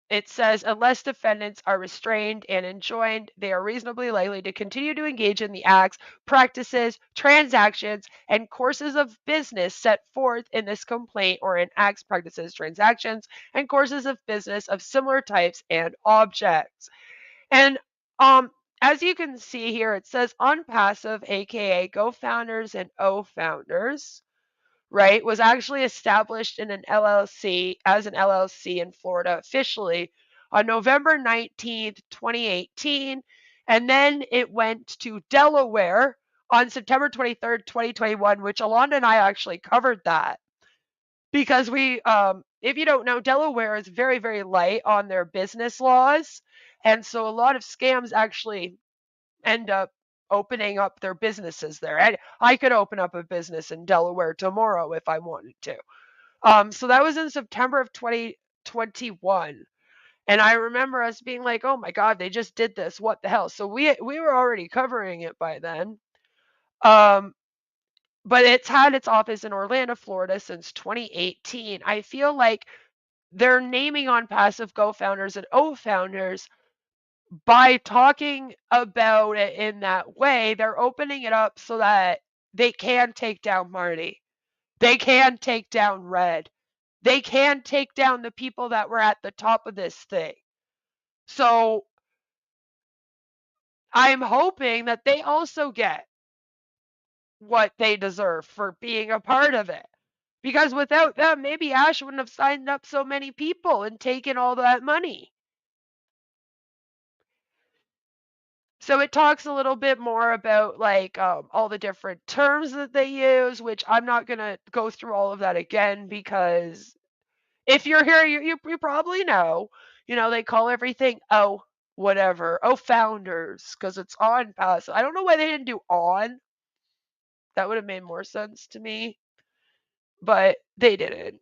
it says, unless defendants are restrained and enjoined, they are reasonably likely to continue to engage in the acts, practices, transactions, and courses of business set forth in this complaint or in acts, practices, transactions, and courses of business of similar types and objects. And as you can see here, it says ONPASSIVE, aka GoFounders and OFounders, right, was actually established in an LLC as an LLC in Florida officially on November 19th, 2018. And then it went to Delaware on September 23rd, 2021, which Alonda and I actually covered that because we if you don't know, Delaware is very, very light on their business laws. And so a lot of scams actually end up opening up their businesses there. I could open up a business in Delaware tomorrow if I wanted to. So that was in September of 2021. And I remember us being like, "Oh my God, they just did this. What the hell?" So we were already covering it by then. Um, but it's had its office in Orlando, Florida since 2018. I feel like they're naming ONPASSIVE GoFounders and OFounders by talking about it in that way. They're opening it up so that they can take down Marty. They can take down Red. They can take down the people that were at the top of this thing. So I'm hoping that they also get what they deserve for being a part of it. Because without them, maybe Ash wouldn't have signed up so many people and taken all that money. So it talks a little bit more about like all the different terms that they use, which I'm not going to go through all of that again because if you're here, you probably know. You know, they call everything whatever. Founders because it's on pass. I don't know why they didn't do on. That would have made more sense to me, but they didn't.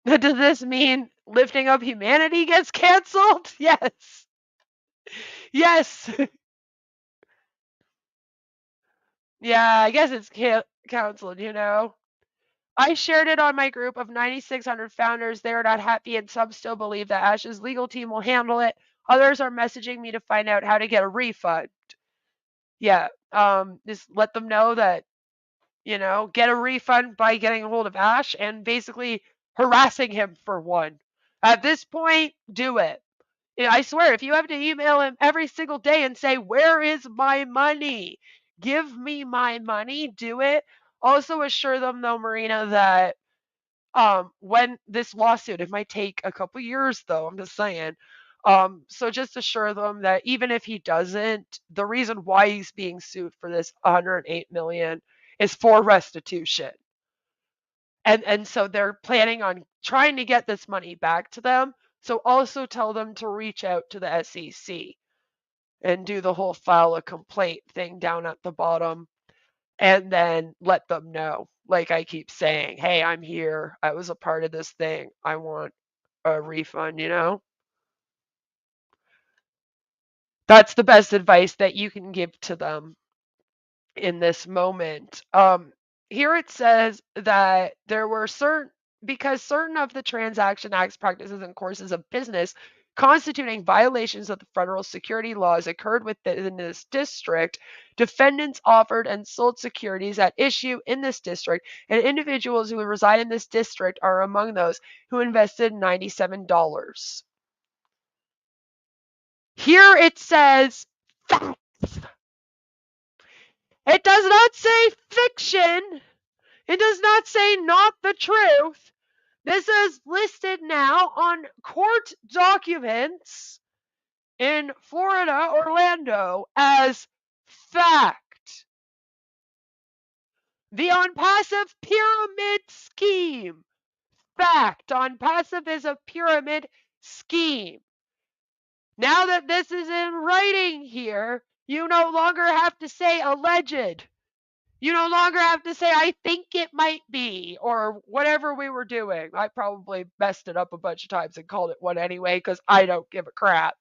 Does this mean lifting up humanity gets canceled? Yes. Yes. Yeah, I guess it's canceled, you know. I shared it on my group of 9,600 founders. They are not happy, and some still believe that Ash's legal team will handle it. Others are messaging me to find out how to get a refund. Yeah, just let them know that, get a refund by getting a hold of Ash and basically harassing him for one. At this point, do it. Yeah, I swear, if you have to email him every single day and say, "Where is my money? Give me my money," do it. Also assure them though, Marina, that when this lawsuit, it might take a couple years though, I'm just saying. So just assure them that even if he doesn't, the reason why he's being sued for this 108 million is for restitution. And so they're planning on trying to get this money back to them. So also tell them to reach out to the S.E.C. and do the whole file a complaint thing down at the bottom and then let them know. Like I keep saying, "Hey, I'm here. I was a part of this thing. I want a refund," you know? That's the best advice that you can give to them in this moment. Here it says that there were certain of the Transaction Act's practices and courses of business constituting violations of the federal security laws occurred within this district, defendants offered and sold securities at issue in this district, and individuals who reside in this district are among those who invested $97. Here it says facts. It does not say fiction. It does not say not the truth. This is listed now on court documents in Florida, Orlando, as fact. The ONPASSIVE pyramid scheme. Fact. ONPASSIVE is a pyramid scheme. Now that this is in writing here, you no longer have to say alleged. You no longer have to say, "I think it might be," or whatever we were doing. I probably messed it up a bunch of times and called it one anyway because I don't give a crap.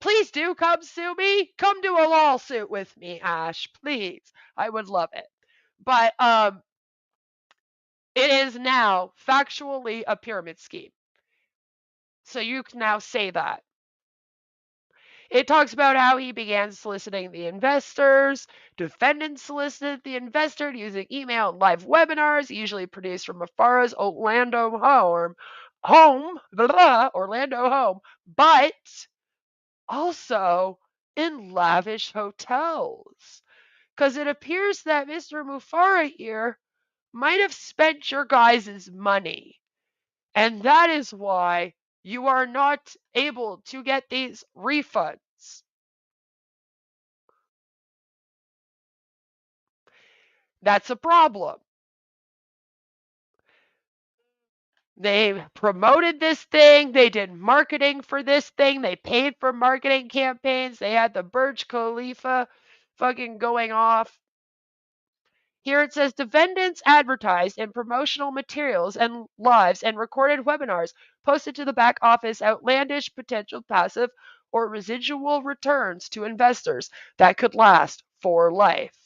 Please do come sue me. Come do a lawsuit with me, Ash. Please. I would love it. But it is now factually a pyramid scheme. So you can now say that. It talks about how he began soliciting the investors. Defendants solicited the investor using email and live webinars, usually produced from Mufareh's Orlando home, but also in lavish hotels. Because it appears that Mr. Mufareh here might have spent your guys' money. And that is why you are not able to get these refunds. That's a problem. They promoted this thing. They did marketing for this thing. They paid for marketing campaigns. They had the Burj Khalifa fucking going off. Here it says defendants advertised in promotional materials and lives and recorded webinars posted to the back office outlandish potential passive or residual returns to investors that could last for life.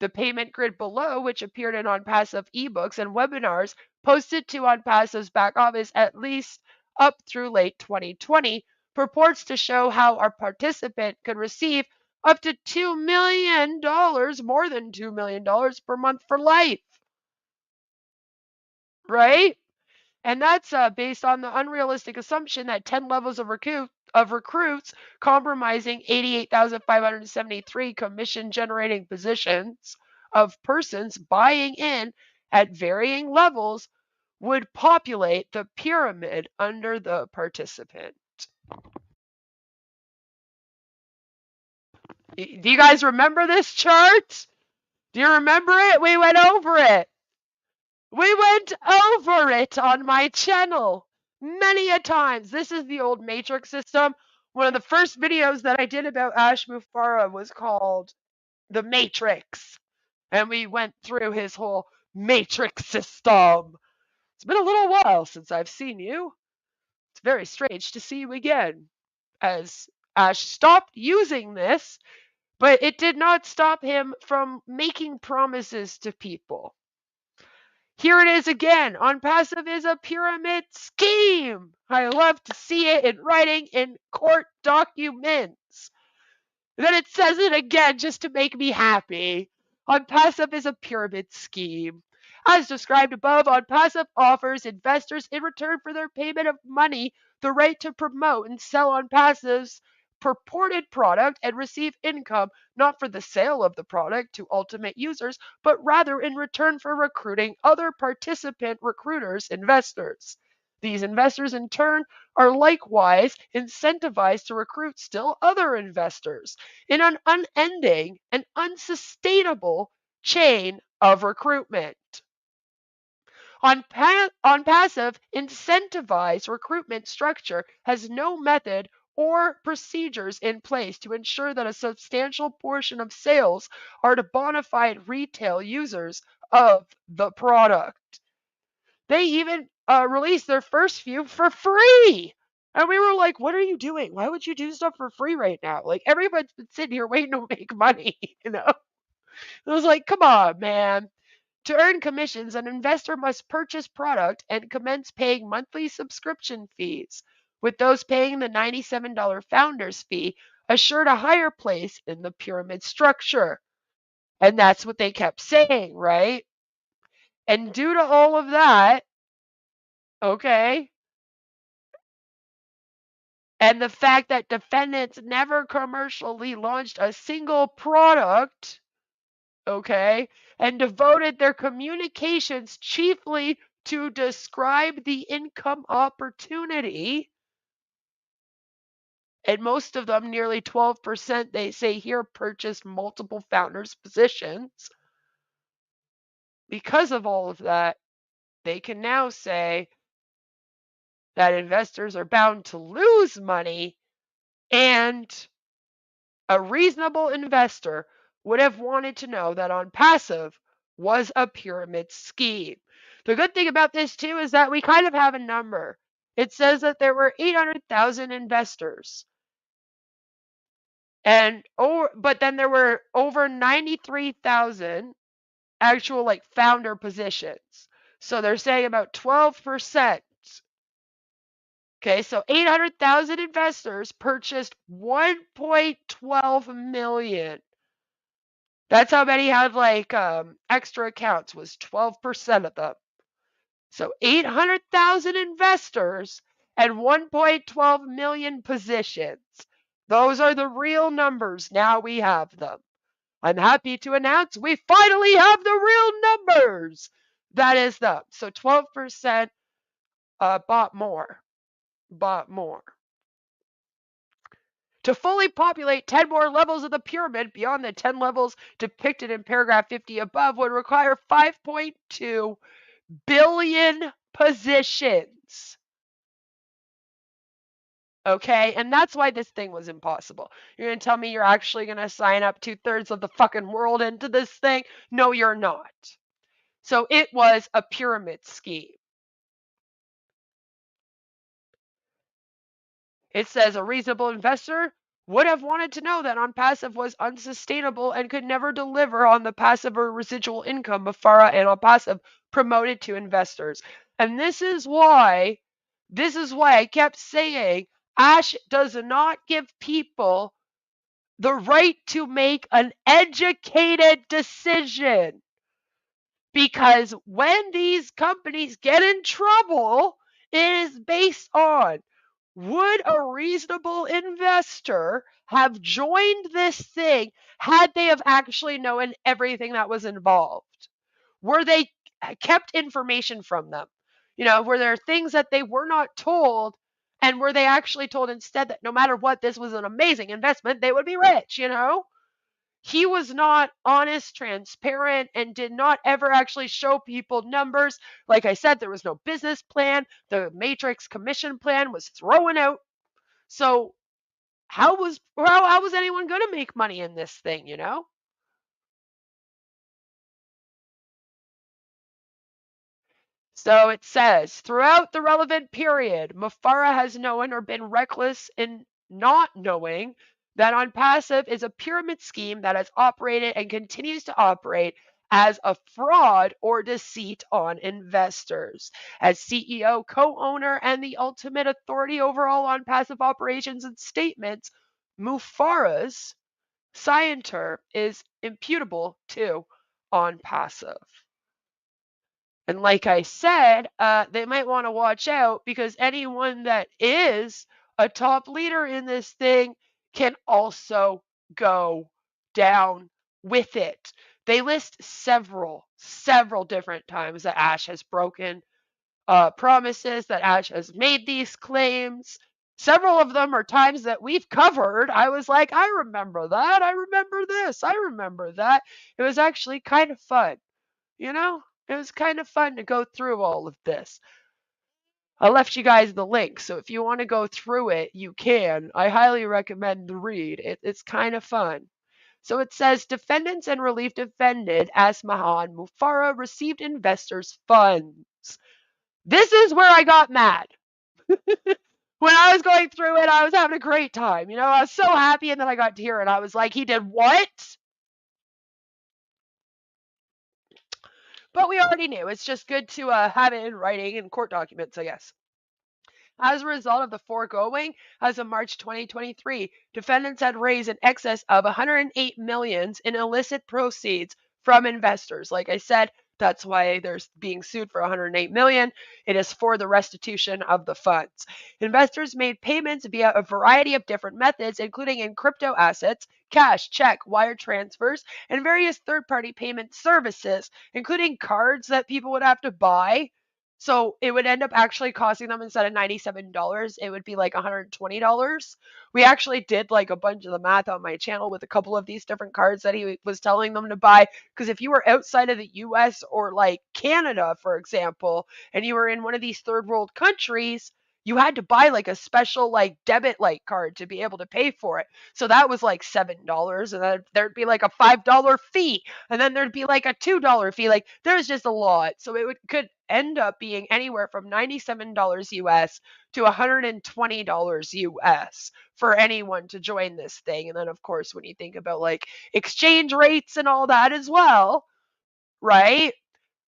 The payment grid below, which appeared in ONPASSIVE ebooks and webinars posted to ONPASSIVE's back office at least up through late 2020, purports to show how our participant could receive up to $2 million, more than $2 million per month for life. Right? And that's based on the unrealistic assumption that 10 levels of recruits compromising 88,573 commission generating positions of persons buying in at varying levels would populate the pyramid under the participant. Do you guys remember this chart? Do you remember it? We went over it. We went over it on my channel many a times. This is the old matrix system. One of the first videos that I did about Mufareh was called The Matrix. And we went through his whole matrix system. It's been a little while since I've seen you. It's very strange to see you again, as Ash stopped using this, but it did not stop him from making promises to people. Here it is again. ONPASSIVE is a pyramid scheme. I love to see it in writing in court documents. Then it says it again just to make me happy. ONPASSIVE is a pyramid scheme. As described above, ONPASSIVE offers investors in return for their payment of money the right to promote and sell ONPASSIVE's purported product and receive income not for the sale of the product to ultimate users, but rather in return for recruiting other participant recruiters, investors. These investors, in turn, are likewise incentivized to recruit still other investors in an unending and unsustainable chain of recruitment. ONPASSIVE incentivized recruitment structure has no method or procedures in place to ensure that a substantial portion of sales are to bona fide retail users of the product. They even released their first few for free. And we were like, what are you doing? Why would you do stuff for free right now? Like, everybody's been sitting here waiting to make money, you know? It was like, come on, man. To earn commissions, an investor must purchase product and commence paying monthly subscription fees, with those paying the $97 founders fee assured a higher place in the pyramid structure. And that's what they kept saying, right? And due to all of that, okay, and the fact that defendants never commercially launched a single product, okay, and devoted their communications chiefly to describe the income opportunity, and most of them, nearly 12%, they say here, purchased multiple founders' positions. Because of all of that, they can now say that investors are bound to lose money, and a reasonable investor would have wanted to know that ONPASSIVE was a pyramid scheme. The good thing about this too is that we kind of have a number. It says that there were 800,000 investors. But then there were over 93,000 actual like founder positions. So they're saying about 12%. Okay, so 800,000 investors purchased 1.12 million. That's how many had like extra accounts, was 12% of them. So 800,000 investors and 1.12 million positions. Those are the real numbers. Now we have them. I'm happy to announce we finally have the real numbers. That is them. So 12% bought more. To fully populate 10 more levels of the pyramid beyond the 10 levels depicted in paragraph 50 above would require $5.2 billion positions. Okay, and that's why this thing was impossible. You're gonna tell me you're actually gonna sign up 2/3 of the fucking world into this thing? No, you're not. So it was a pyramid scheme. It says a reasonable investor would have wanted to know that ONPASSIVE was unsustainable and could never deliver on the passive or residual income Mufareh and ONPASSIVE promoted to investors. And this is why I kept saying Ash does not give people the right to make an educated decision. Because when these companies get in trouble, it is based on, would a reasonable investor have joined this thing had they have actually known everything that was involved? Were they kept information from them? Were there things that they were not told? And were they actually told instead that no matter what, this was an amazing investment, they would be rich? He was not honest, transparent, and did not ever actually show people numbers. Like I said, there was no business plan. The matrix commission plan was thrown out. So how was anyone going to make money in this thing? So it says, throughout the relevant period, Mufareh has known or been reckless in not knowing that ONPASSIVE is a pyramid scheme that has operated and continues to operate as a fraud or deceit on investors. As CEO, co-owner, and the ultimate authority over all ONPASSIVE operations and statements, Mufareh's scienter is imputable to ONPASSIVE. And like I said, they might want to watch out because anyone that is a top leader in this thing can also go down with it. They list several different times that Ash has broken promises, that Ash has made these claims. Several of them are times that we've covered. I was like, I remember that. I remember this. I remember that. It was actually kind of fun. It was kind of fun to go through all of this. I left you guys the link, so if you want to go through it, you can. I highly recommend the read. It's kind of fun. So it says defendants and relief defendant Asmahan Mufareh received investors' funds. This is where I got mad. When I was going through it, I was having a great time. I was so happy, and then I got to hear it. I was like, he did what? But we already knew. It's just good to have it in writing in court documents, I guess. As a result of the foregoing, as of March 2023, defendants had raised in excess of 108 million in illicit proceeds from investors. Like I said, that's why they're being sued for 108 million. It is for the restitution of the funds. Investors made payments via a variety of different methods, including in crypto assets, cash, check, wire transfers, and various third-party payment services, including cards that people would have to buy. So it would end up actually costing them, instead of $97, it would be like $120. We actually did like a bunch of the math on my channel with a couple of these different cards that he was telling them to buy. Because if you were outside of the US or like Canada, for example, and you were in one of these third world countries, you had to buy like a special like debit like card to be able to pay for it. So that was like $7, and then there'd be like a $5 fee, and then there'd be like a $2 fee. Like there's just a lot. So could end up being anywhere from $97 US to $120 US for anyone to join this thing. And then of course when you think about like exchange rates and all that as well, right?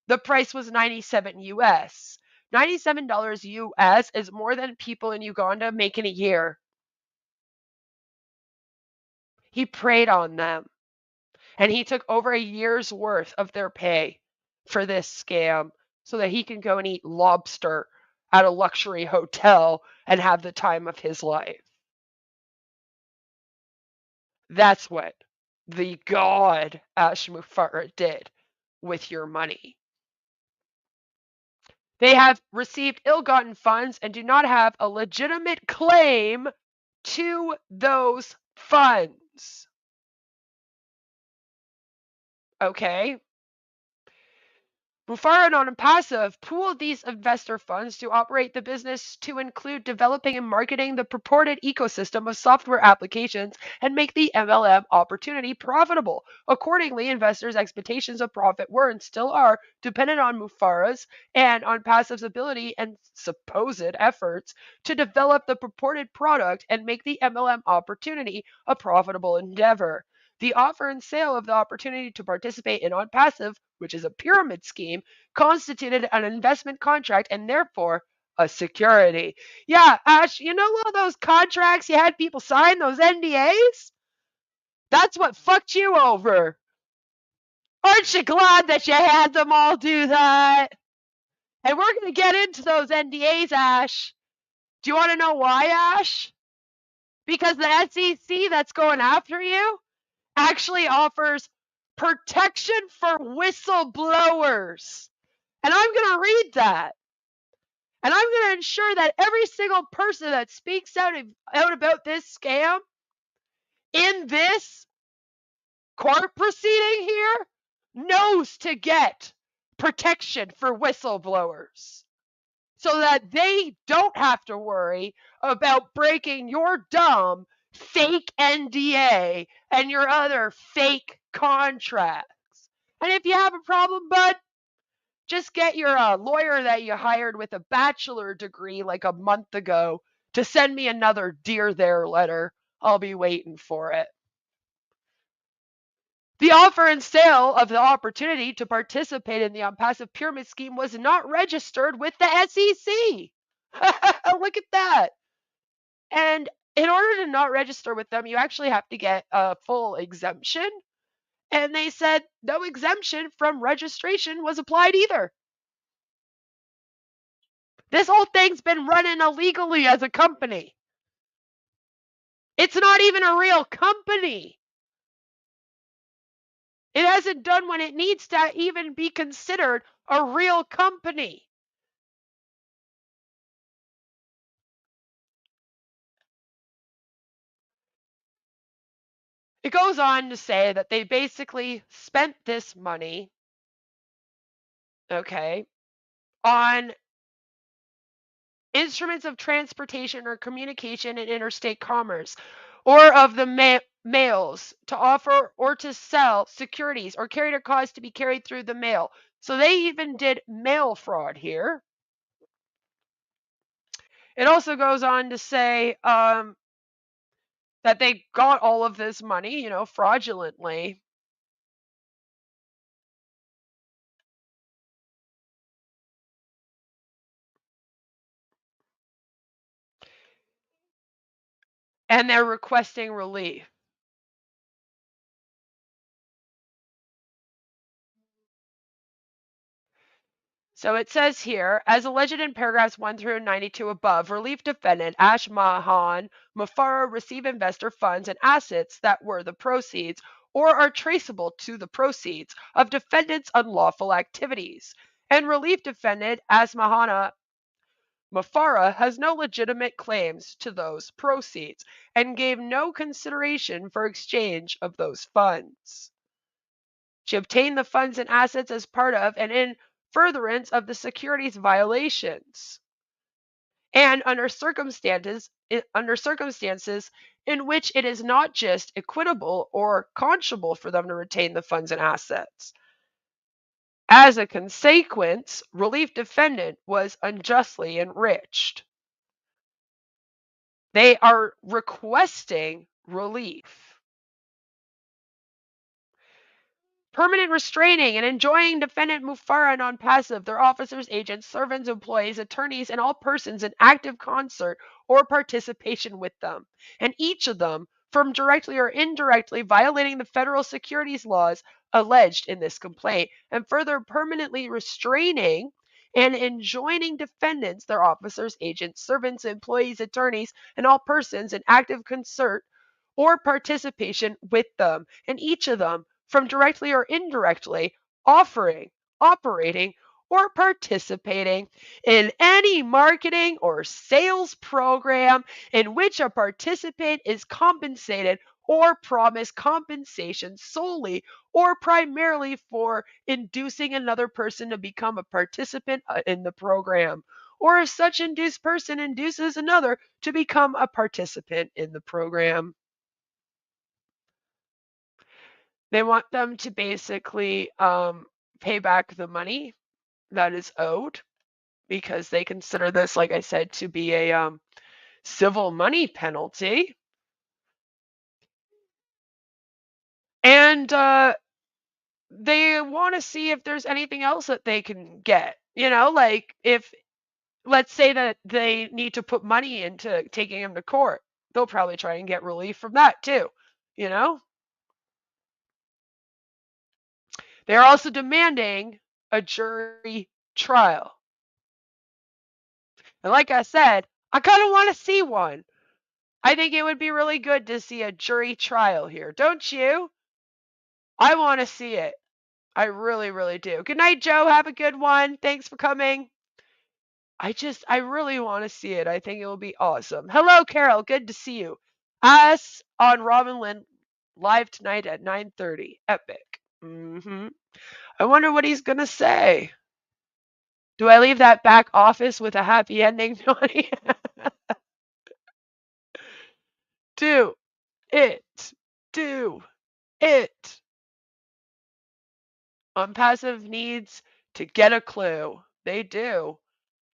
The price was 97 US. $97 US is more than people in Uganda make in a year. He preyed on them, and he took over a year's worth of their pay for this scam so that he can go and eat lobster at a luxury hotel and have the time of his life. That's what the god Ash Mufareh did with your money. They have received ill-gotten funds and do not have a legitimate claim to those funds. Okay? Mufareh and ONPASSIVE pooled these investor funds to operate the business to include developing and marketing the purported ecosystem of software applications and make the MLM opportunity profitable. Accordingly, investors' expectations of profit were and still are dependent on Mufareh's and ONPASSIVE's ability and supposed efforts to develop the purported product and make the MLM opportunity a profitable endeavor. The offer and sale of the opportunity to participate in ONPASSIVE, which is a pyramid scheme, constituted an investment contract and therefore a security. Yeah, Ash, you know all those contracts you had people sign, those NDAs? That's what fucked you over. Aren't you glad that you had them all do that? And we're going to get into those NDAs, Ash. Do you want to know why, Ash? Because the S.E.C that's going after you actually offers protection for whistleblowers. And I'm going to read that. And I'm going to ensure that every single person that speaks out about this scam in this court proceeding here knows to get protection for whistleblowers so that they don't have to worry about breaking your dumb fake NDA and your other fake contracts. And if you have a problem, bud, just get your lawyer that you hired with a bachelor degree like a month ago to send me another Dear There letter. I'll be waiting for it. The offer and sale of the opportunity to participate in the ONPASSIVE pyramid scheme was not registered with the S.E.C. Look at that. And in order to not register with them, you actually have to get a full exemption. And they said no exemption from registration was applied either. This whole thing's been running illegally as a company. It's not even a real company. It hasn't done what it needs to even be considered a real company. It goes on to say that they basically spent this money, okay, on instruments of transportation or communication in interstate commerce, or of the mails to offer or to sell securities or carried or caused to be carried through the mail. So they even did mail fraud here. It also goes on to say that they got all of this money, fraudulently. And they're requesting relief. So it says here, as alleged in paragraphs 1 through 92 above, relief defendant Ash Mahan Mufareh received investor funds and assets that were the proceeds or are traceable to the proceeds of defendant's unlawful activities. And relief defendant Asmahana Mufareh has no legitimate claims to those proceeds and gave no consideration for exchange of those funds. She obtained the funds and assets as part of and in furtherance of the securities violations, and under circumstances in which it is not just equitable or conscionable for them to retain the funds and assets. As a consequence, relief defendant was unjustly enriched. They are requesting relief. Permanent restraining and enjoining defendant Mufareh and ONPASSIVE, their officers, agents, servants, employees, attorneys, and all persons in active concert or participation with them, and each of them from directly or indirectly violating the federal securities laws alleged in this complaint, and further permanently restraining and enjoining defendants, their officers, agents, servants, employees, attorneys, and all persons in active concert or participation with them, and each of them from directly or indirectly offering, operating, or participating in any marketing or sales program in which a participant is compensated or promised compensation solely or primarily for inducing another person to become a participant in the program, or if such induced person induces another to become a participant in the program. They want them to basically pay back the money that is owed, because they consider this, like I said, to be a civil money penalty. And they want to see if there's anything else that they can get. Like if, let's say that they need to put money into taking him to court, they'll probably try and get relief from that too. They're also demanding a jury trial. And like I said, I kind of want to see one. I think it would be really good to see a jury trial here. Don't you? I want to see it. I really, really do. Good night, Joe. Have a good one. Thanks for coming. I really want to see it. I think it will be awesome. Hello, Carol. Good to see you. Us on Robin Lynn live tonight at 9:30. Epic. I wonder what he's going to say. Do I leave that back office with a happy ending, Johnny? Do it. Do it. ONPASSIVE needs to get a clue. They do.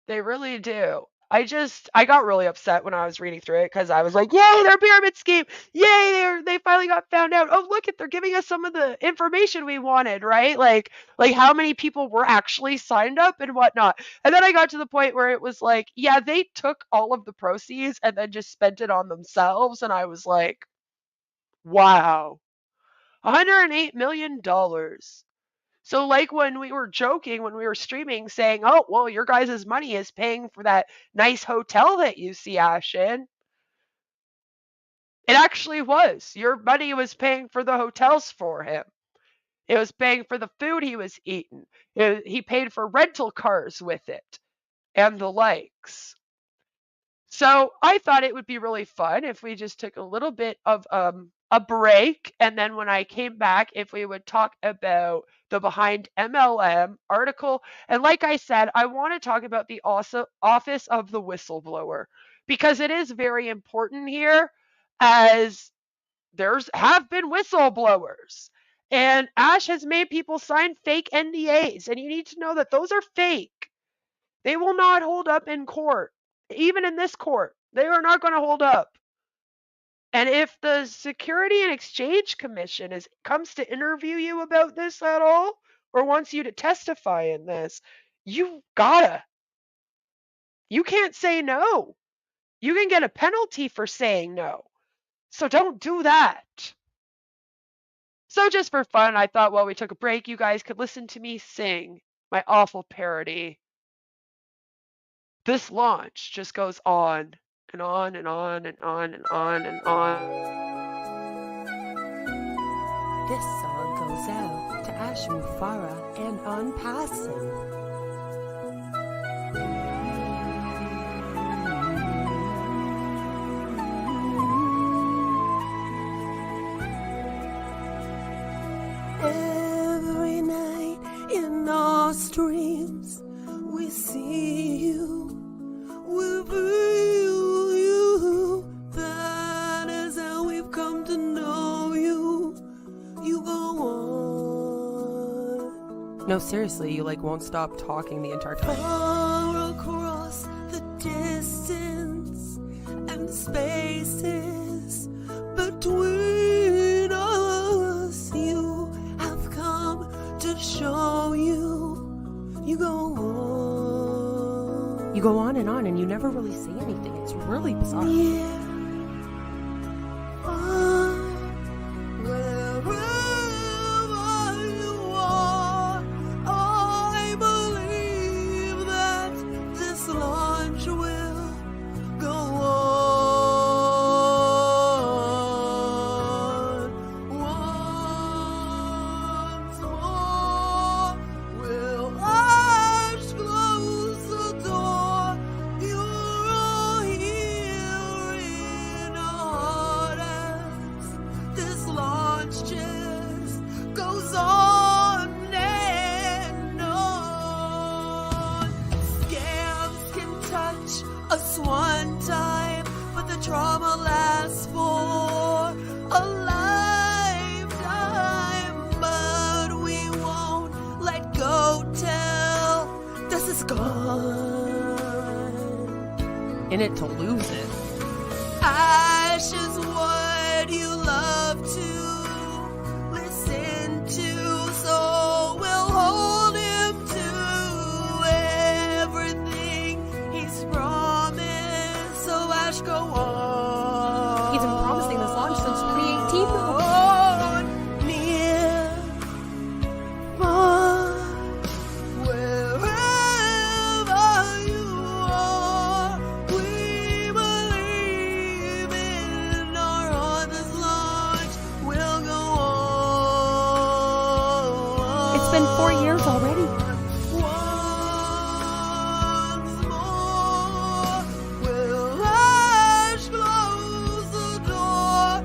They really do. I got really upset when I was reading through it, because I was like, yay, their pyramid scheme. Yay, they finally got found out. Oh, look, they're giving us some of the information we wanted, right? Like how many people were actually signed up and whatnot. And then I got to the point where it was like, yeah, they took all of the proceeds and then just spent it on themselves. And I was like, wow, $108 million. So like when we were joking, when we were streaming, saying, oh, well, your guys' money is paying for that nice hotel that you see Ash in. It actually was. Your money was paying for the hotels for him. It was paying for the food he was eating. He paid for rental cars with it and the likes. So I thought it would be really fun if we just took a little bit of a break, and then when I came back, if we would talk about the BehindMLM article. And like I said, I want to talk about the Office of the Whistleblower, because it is very important here, as there's have been whistleblowers. And Ash has made people sign fake NDAs, and you need to know that those are fake. They will not hold up in court. Even in this court, they are not going to hold up. And if the Security and Exchange Commission comes to interview you about this at all, or wants you to testify in this, you can't say no. You can get a penalty for saying no. So don't do that. So just for fun, I thought while we took a break, you guys could listen to me sing my awful parody. This launch just goes on and on and on and on and on and on. This song goes out to Ash Mufareh and ONPASSIVE. Every night in our streams, we see you. We feel you. That is how we've come to know you. You go on. No, seriously, you won't stop talking the entire time. Far across the distance and spaces between us, you have come to show you. You go on. You go on, and you never really say anything. It's really bizarre. Yeah. Wherever you are, I believe that this launch will go on. Once more will I in it to lose it. Ash is what you love to listen to, so we'll hold him to everything he's promised. So Ash, go on. He's been promising this launch since 2018 though. On, near, far, wherever you are, we believe in our heart. This launch will go on. It's been 4 years already. Once more, will Ash close the door?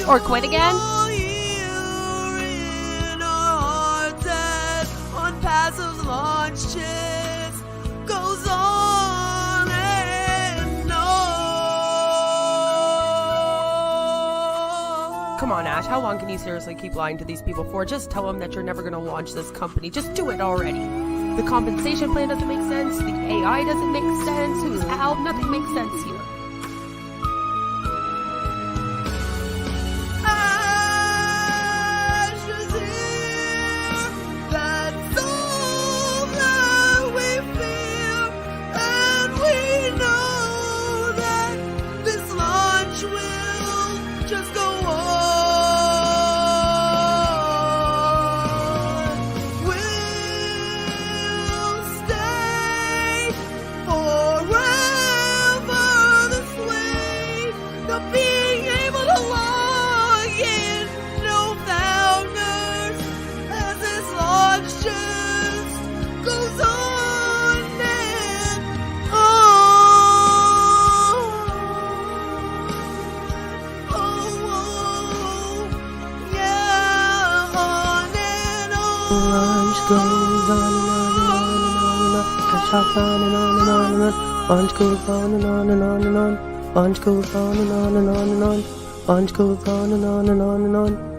Or quit again? You'll hear in our hearts as ONPASSIVE launches goes on and on. Come on, Ash. How long can you seriously keep lying to these people for? Just tell them that you're never going to launch this company. Just do it already. The compensation plan doesn't make sense. The AI doesn't make sense. Who's Al? Nothing makes sense here. Ash is here, that's all that we fear, and we know that this launch will just go on. We'll stay forever this way, not being able to log in, no founders, as this launch just goes on and on. Oh, yeah, on and on. Launch goes on and on and on and on. Launch goes on and on and on and on. Launch goes on and on and on and on. Launch goes on and on and on and on.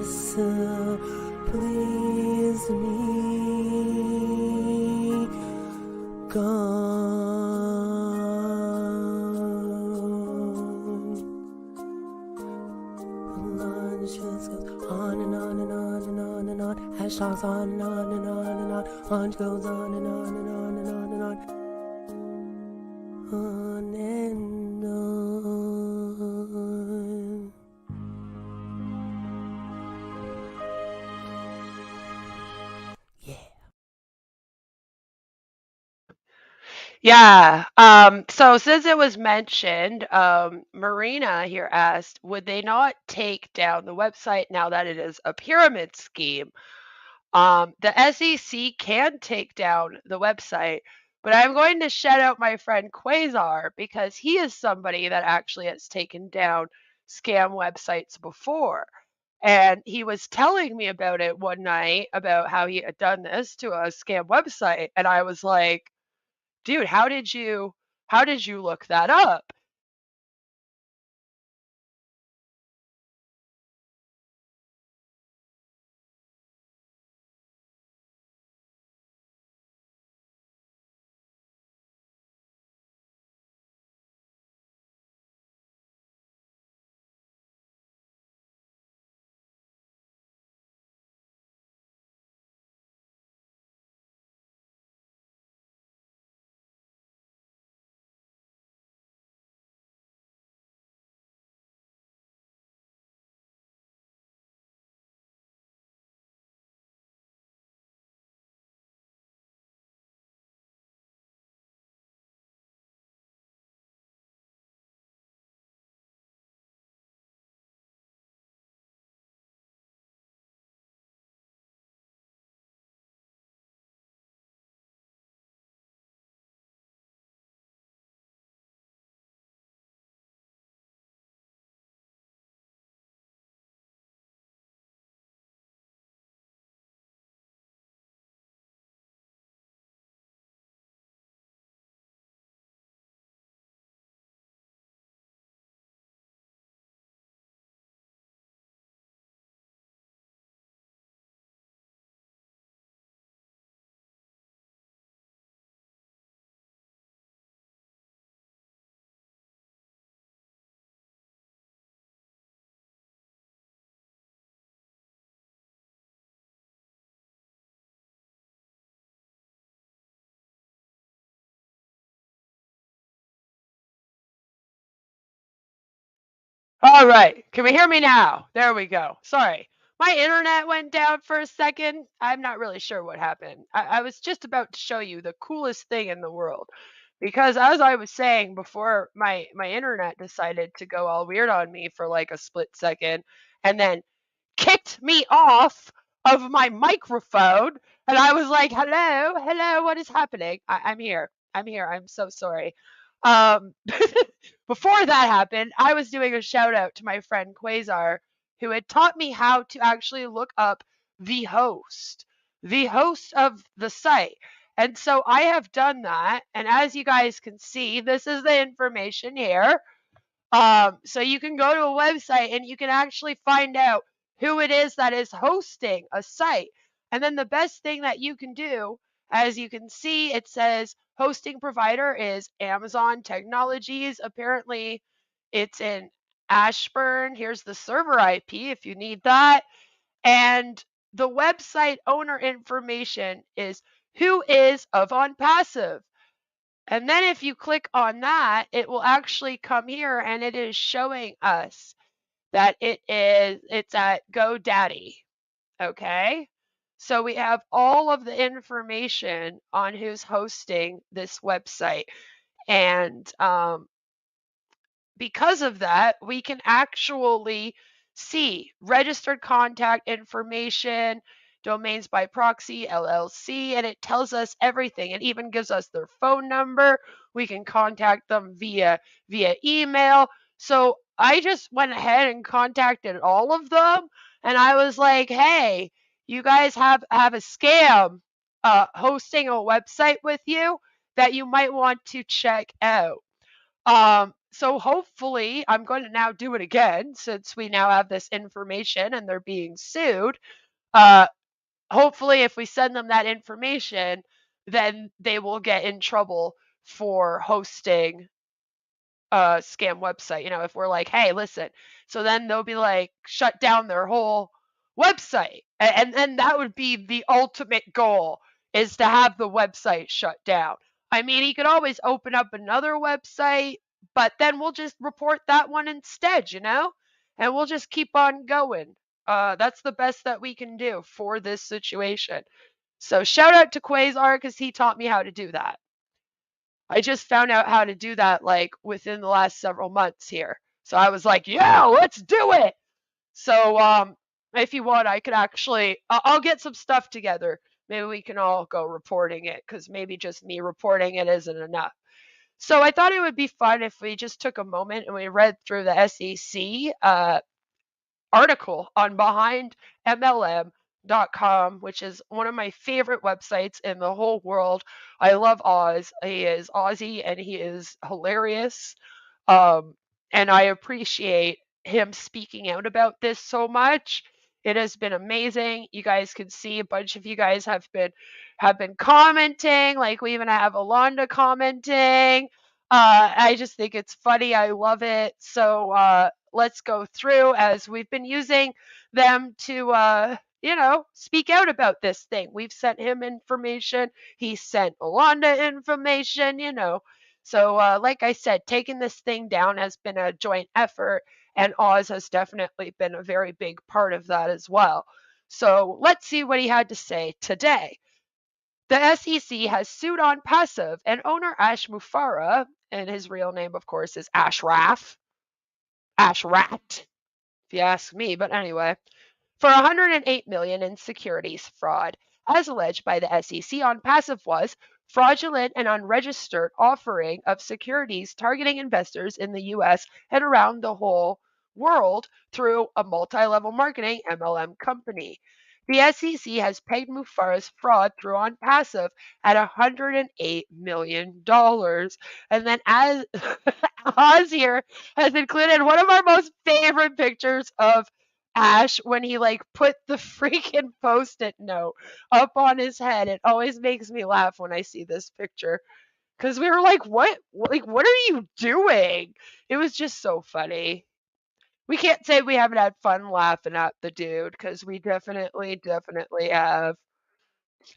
ONPASSIVE, please me gone. Launch just goes on and on and on and on and on. Hashtags on and on and on and on. Launch goes on and on and on and on and on. On and on. Yeah. Yeah. So since it was mentioned, Marina here asked, would they not take down the website now that it is a pyramid scheme? The SEC can take down the website, but I'm going to shout out my friend Quasar because he is somebody that actually has taken down scam websites before. And he was telling me about it one night about how he had done this to a scam website. And I was like, dude, how did you look that up? All right. Can we hear me now? There we go. Sorry. My internet went down for a second. I'm not really sure what happened. I was just about to show you the coolest thing in the world. Because as I was saying before, my internet decided to go all weird on me for like a split second and then kicked me off of my microphone. And I was like, hello, hello, what is happening? I'm here. I'm here. I'm so sorry. Um, before that happened, I was doing a shout out to my friend Quasar, who had taught me how to actually look up the host of the site. And so I have done that. And as you guys can see, this is the information here. So you can go to a website and you can actually find out who it is that is hosting a site. And then the best thing that you can do, as you can see, it says hosting provider is Amazon Technologies. Apparently, it's in Ashburn. Here's the server IP if you need that. And the website owner information is who is of ONPASSIVE. And then if you click on that, it will actually come here and it is showing us that it's at GoDaddy. Okay. So we have all of the information on who's hosting this website. And because of that, we can actually see registered contact information, domains by proxy, LLC, and it tells us everything. It even gives us their phone number. We can contact them via email. So I just went ahead and contacted all of them, and I was like, "Hey, you guys have a scam hosting a website with you that you might want to check out." So hopefully I'm going to now do it again since we now have this information and they're being sued. Uh, Hopefully if we send them that information, then they will get in trouble for hosting a scam website. You know, if we're like, hey, listen, so then they'll be like, shut down their whole website. And that would be the ultimate goal is to have the website shut down. I mean, he could always open up another website, but then we'll just report that one instead, you know? And we'll just keep on going. That's the best that we can do for this situation. So shout out to Quasar because he taught me how to do that. I just found out how to do that like within the last several months here. So I was like, yeah, let's do it. So if you want, I could actually I'll get some stuff together. Maybe we can all go reporting it because maybe just me reporting it isn't enough. So I thought it would be fun if we just took a moment and we read through the S.E.C. Article on BehindMLM.com, which is one of my favorite websites in the whole world. I love Oz. He is Aussie and he is hilarious. Um, and I appreciate him speaking out about this so much. It has been amazing. You guys can see a bunch of you guys have been commenting. Like we even have Alonda commenting. I just think it's funny. I love it. So let's go through as we've been using them to speak out about this thing. We've sent him information. He sent Alonda information. So, like I said, taking this thing down has been a joint effort, and Oz has definitely been a very big part of that as well. So, let's see what he had to say today. The S.E.C. has sued ONPASSIVE and owner Ash Mufareh, and his real name, of course, is Ashrat, if you ask me. But anyway, for $108 million in securities fraud, as alleged by the S.E.C. ONPASSIVE was fraudulent and unregistered offering of securities targeting investors in the U.S. and around the whole world through a multi-level marketing MLM company. The S.E.C. has pegged Mufareh's fraud through ONPASSIVE at $108 million. And then as Oz here has included one of our most favorite pictures of Ash when he like put the freaking post-it note up on his head. It always makes me laugh when I see this picture because we were like, what are you doing? It was just so funny. We can't say we haven't had fun laughing at the dude because we definitely have.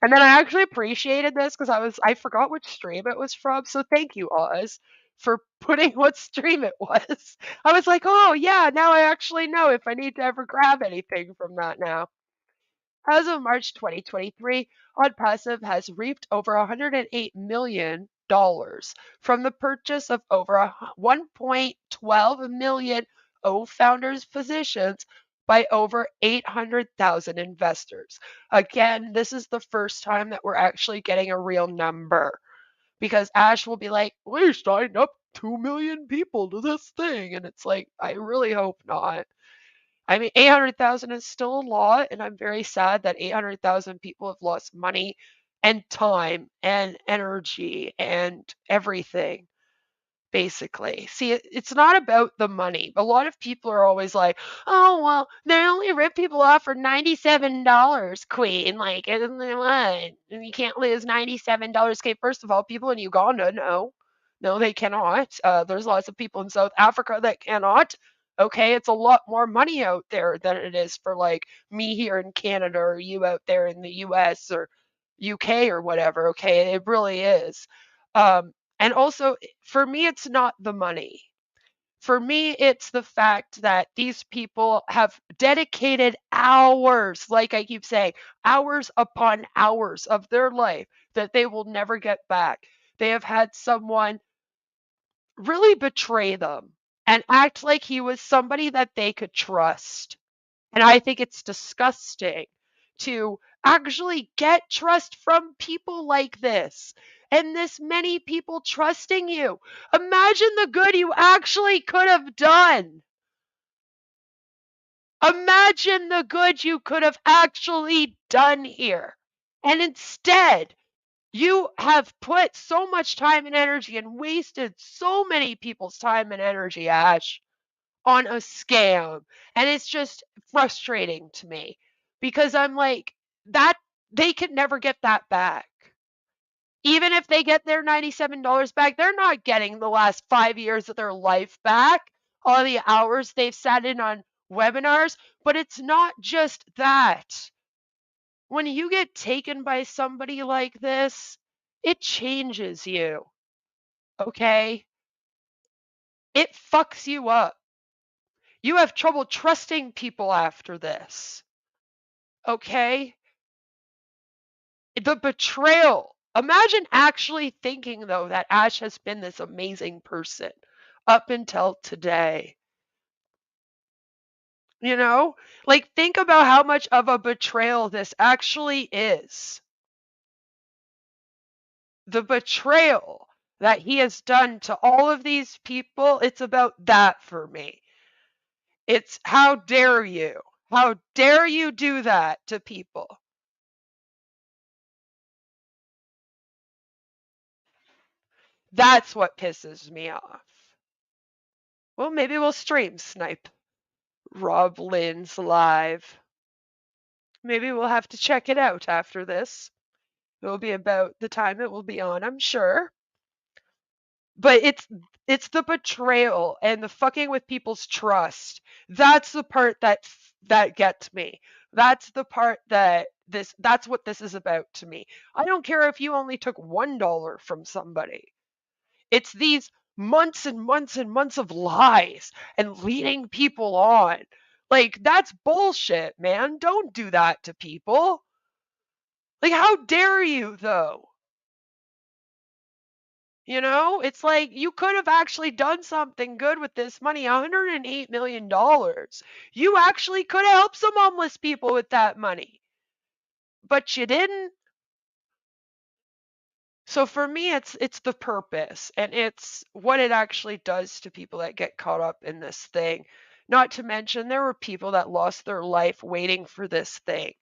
And then I actually appreciated this because I forgot which stream it was from. So thank you, Oz, for putting what stream it was. I was like, oh yeah, now I actually know if I need to ever grab anything from that now. As of March 2023, ONPASSIVE has reaped over $108 million from the purchase of over 1.12 million OFounders positions by over 800,000 investors. Again, this is the first time that we're actually getting a real number, because Ash will be like, we signed up 2 million people to this thing. And it's like, I really hope not. I mean, 800,000 is still a lot, and I'm very sad that 800,000 people have lost money and time and energy and everything, basically. See, it's not about the money. A lot of people are always like, oh, well, they only rip people off for $97, queen. Like, and then what? And you can't lose $97. Okay, first of all, people in Uganda, no. No, they cannot. There's lots of people in South Africa that cannot. Okay, it's a lot more money out there than it is for like me here in Canada or you out there in the US or UK or whatever. Okay, it really is. And also, for me, it's not the money. For me, it's the fact that these people have dedicated hours, like I keep saying, hours upon hours of their life that they will never get back. They have had someone really betray them and act like he was somebody that they could trust. And I think it's disgusting to actually get trust from people like this and this many people trusting you. Imagine the good you actually could have done. Imagine the good you could have actually done here. And instead, you have put so much time and energy and wasted so many people's time and energy, Ash, on a scam. And it's just frustrating to me because I'm like, that they could never get that back. Even if they get their $97 back, they're not getting the last 5 years of their life back, all the hours they've sat in on webinars. But it's not just that. When you get taken by somebody like this, it changes you. Okay? It fucks you up. You have trouble trusting people after this. Okay? The betrayal. Imagine actually thinking, though, that Ash has been this amazing person up until today. You know? Like, think about how much of a betrayal this actually is. The betrayal that he has done to all of these people, it's about that for me. It's how dare you? How dare you do that to people? That's what pisses me off. Well, maybe we'll stream snipe Rob Lynn's live. Maybe we'll have to check it out after this. It will be about the time it will be on, I'm sure. But it's the betrayal and the fucking with people's trust. That's the part that gets me. That's the part that's what this is about to me. I don't care if you only took $1 from somebody. It's these months and months and months of lies and leading people on. Like, that's bullshit, man. Don't do that to people. Like, how dare you, though? You know, it's like you could have actually done something good with this money, $108 million. You actually could have helped some homeless people with that money, but you didn't. So for me, it's the purpose and it's what it actually does to people that get caught up in this thing. Not to mention, there were people that lost their life waiting for this thing.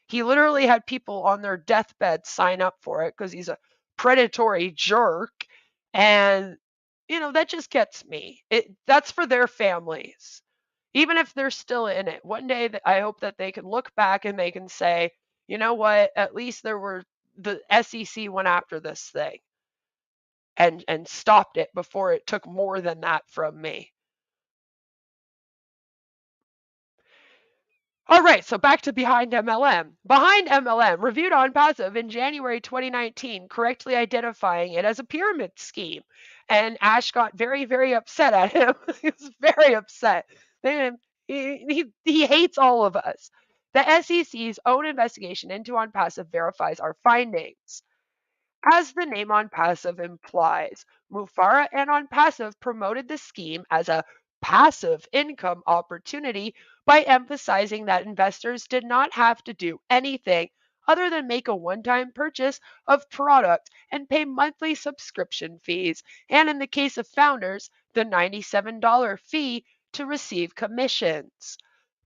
He literally had people on their deathbed sign up for it because he's a predatory jerk. And, that just gets me. That's for their families. Even if they're still in it, one day I hope that they can look back and they can say, you know what, at least the S.E.C went after this thing and stopped it before it took more than that from me. All right, so back to BehindMLM. BehindMLM reviewed ONPASSIVE in January 2019, correctly identifying it as a pyramid scheme. And Ash got very, very upset at him. He was very upset. He hates all of us. The SEC's own investigation into ONPASSIVE verifies our findings. As the name ONPASSIVE implies, Mufareh and ONPASSIVE promoted the scheme as a passive income opportunity by emphasizing that investors did not have to do anything other than make a one-time purchase of product and pay monthly subscription fees, and in the case of founders, the $97 fee to receive commissions.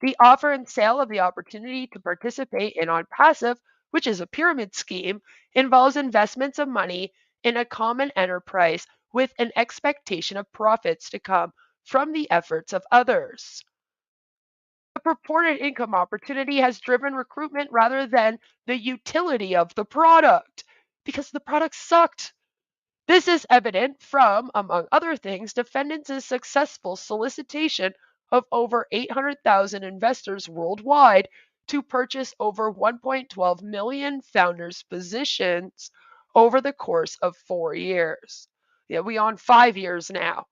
The offer and sale of the opportunity to participate in ONPASSIVE, which is a pyramid scheme, involves investments of money in a common enterprise with an expectation of profits to come from the efforts of others. The purported income opportunity has driven recruitment rather than the utility of the product because the product sucked. This is evident from, among other things, defendants' successful solicitation of over 800,000 investors worldwide to purchase over 1.12 million founders' positions over the course of 4 years. Yeah, we on 5 years now.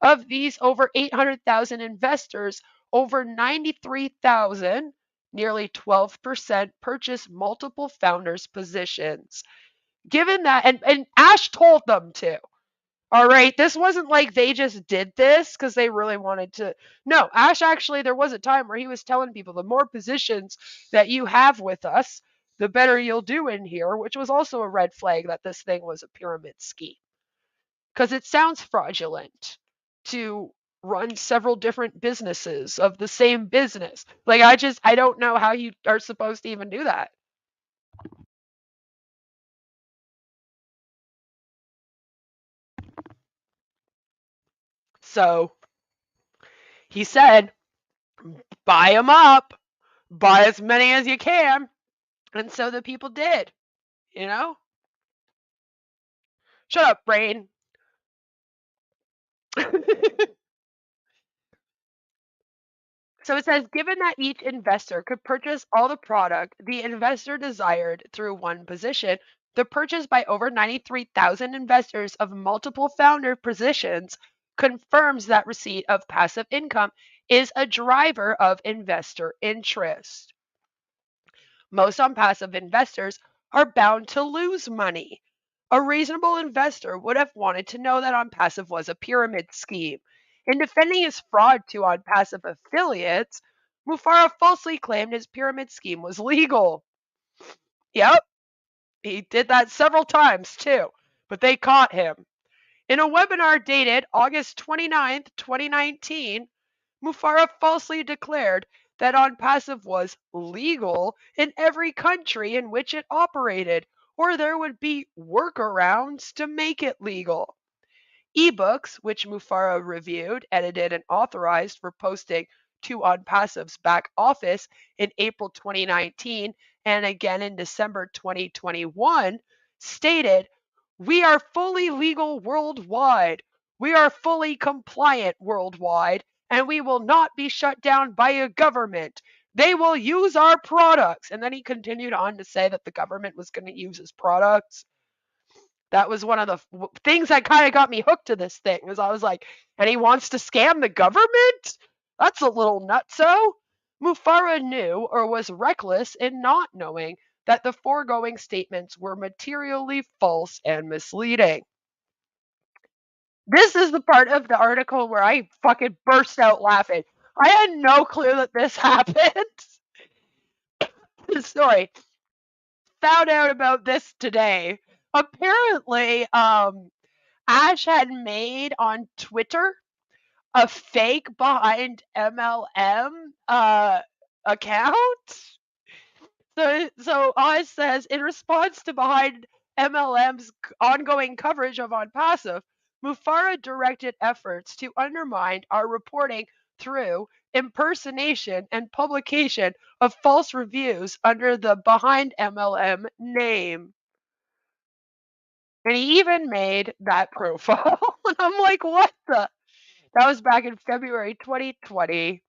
Of these over 800,000 investors, over 93,000, nearly 12%, purchased multiple founders' positions. Given that, and Ash told them to. All right, this wasn't like they just did this because they really wanted to. No, Ash actually, there was a time where he was telling people the more positions that you have with us, the better you'll do in here, which was also a red flag that this thing was a pyramid scheme. Because it sounds fraudulent to run several different businesses of the same business. Like, I don't know how you are supposed to even do that. So he said, buy them up, buy as many as you can. And so the people did, you know? Shut up, brain. So it says, given that each investor could purchase all the product the investor desired through one position, the purchase by over 93,000 investors of multiple founder positions confirms that receipt of passive income is a driver of investor interest. Most ONPASSIVE investors are bound to lose money. A reasonable investor would have wanted to know that ONPASSIVE was a pyramid scheme. In defending his fraud to ONPASSIVE affiliates, Mufareh falsely claimed his pyramid scheme was legal. Yep, he did that several times too, but they caught him. In a webinar dated August 29th, 2019, Mufareh falsely declared that ONPASSIVE was legal in every country in which it operated, or there would be workarounds to make it legal. Ebooks, which Mufareh reviewed, edited, and authorized for posting to ONPASSIVE's back office in April 2019 and again in December 2021, stated, "We are fully legal worldwide. We are fully compliant worldwide, and we will not be shut down by a government. They will use our products." And then he continued on to say that the government was going to use his products. That was one of the things that kind of got me hooked to this thing, was I was like, and he wants to scam the government? That's a little nutso. Mufareh knew, or was reckless in not knowing, that the foregoing statements were materially false and misleading. This is the part of the article where I fucking burst out laughing. I had no clue that this happened. Sorry. Found out about this today. Apparently, Ash had made on Twitter a fake BehindMLM account. So Oz says, in response to BehindMLM's ongoing coverage of ONPASSIVE, Mufareh directed efforts to undermine our reporting through impersonation and publication of false reviews under the BehindMLM name. And he even made that profile. And I'm like, what the? That was back in February 2020.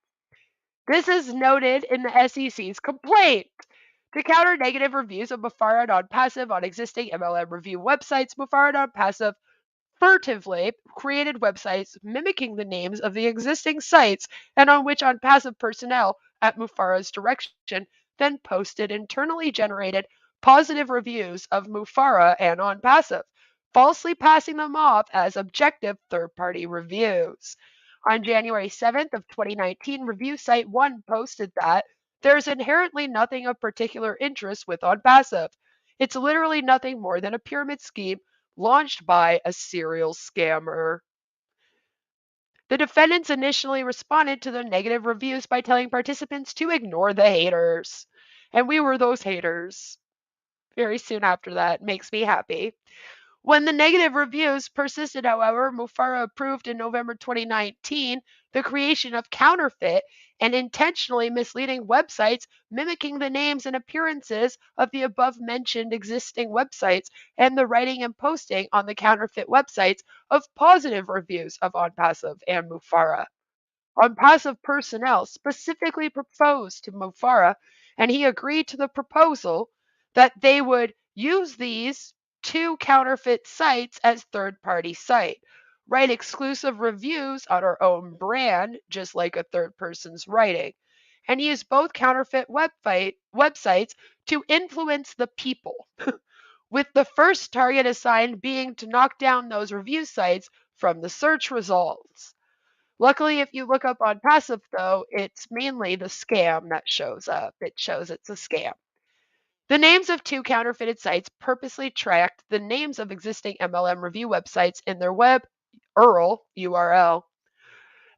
This is noted in the SEC's complaint. To counter negative reviews of Mufareh non-passive on existing MLM review websites, Mufareh non-passive furtively created websites mimicking the names of the existing sites and on which ONPASSIVE personnel at Mufareh's direction then posted internally generated positive reviews of Mufareh and ONPASSIVE, falsely passing them off as objective third-party reviews. On January 7th of 2019, review site 1 posted that there's inherently nothing of particular interest with ONPASSIVE. It's literally nothing more than a pyramid scheme launched by a serial scammer. The defendants initially responded to the negative reviews by telling participants to ignore the haters. And we were those haters. Very soon after that. Makes me happy. When the negative reviews persisted, however, Mufareh approved in November 2019 the creation of counterfeit and intentionally misleading websites mimicking the names and appearances of the above-mentioned existing websites and the writing and posting on the counterfeit websites of positive reviews of ONPASSIVE and Mufareh. ONPASSIVE personnel specifically proposed to Mufareh, and he agreed to the proposal that they would use these 2 counterfeit sites as third-party site, write exclusive reviews on our own brand, just like a third person's writing, and use both counterfeit websites to influence the people, with the first target assigned being to knock down those review sites from the search results. Luckily, if you look up ONPASSIVE, though, it's mainly the scam that shows up. It shows it's a scam. The names of 2 counterfeited sites purposely tracked the names of existing MLM review websites in their web URL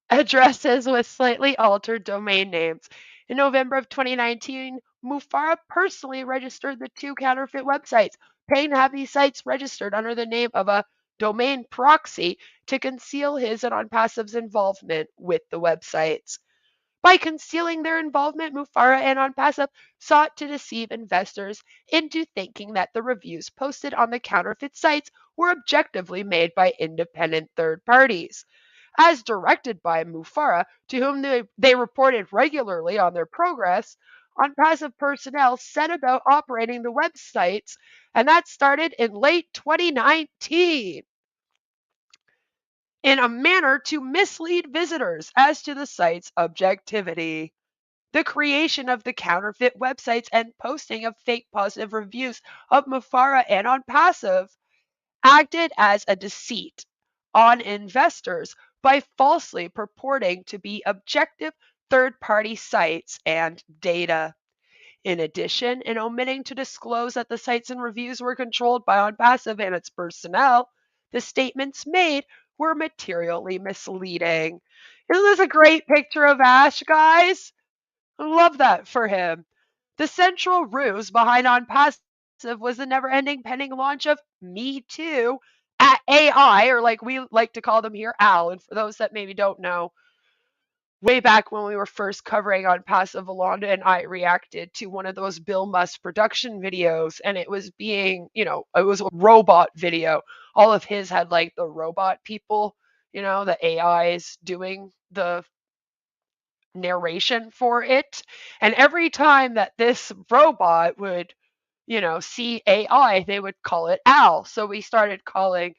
addresses with slightly altered domain names. In November of 2019, Mufareh personally registered the 2 counterfeit websites, paying to have these sites registered under the name of a domain proxy to conceal his and ONPASSIVE's involvement with the websites. By concealing their involvement, Mufareh and ONPASSIVE sought to deceive investors into thinking that the reviews posted on the counterfeit sites were objectively made by independent third parties. As directed by Mufareh, to whom they reported regularly on their progress, ONPASSIVE personnel set about operating the websites, and that started in late 2019 in a manner to mislead visitors as to the site's objectivity. The creation of the counterfeit websites and posting of fake positive reviews of Mufareh and ONPASSIVE acted as a deceit on investors by falsely purporting to be objective third-party sites and data. In addition, in omitting to disclose that the sites and reviews were controlled by ONPASSIVE and its personnel, the statements made were materially misleading. Isn't this a great picture of Ash, guys? I love that for him. The central ruse behind ONPASSIVE was the never-ending pending launch of Me Too at AI, or like we like to call them here, Al. And for those that maybe don't know, way back when we were first covering ONPASSIVE, Alonda and I reacted to one of those Bill Musk production videos, and it was being, it was a robot video. All of his had like the robot people, the AIs doing the narration for it. And every time that this robot would, see AI, they would call it Al. So we started calling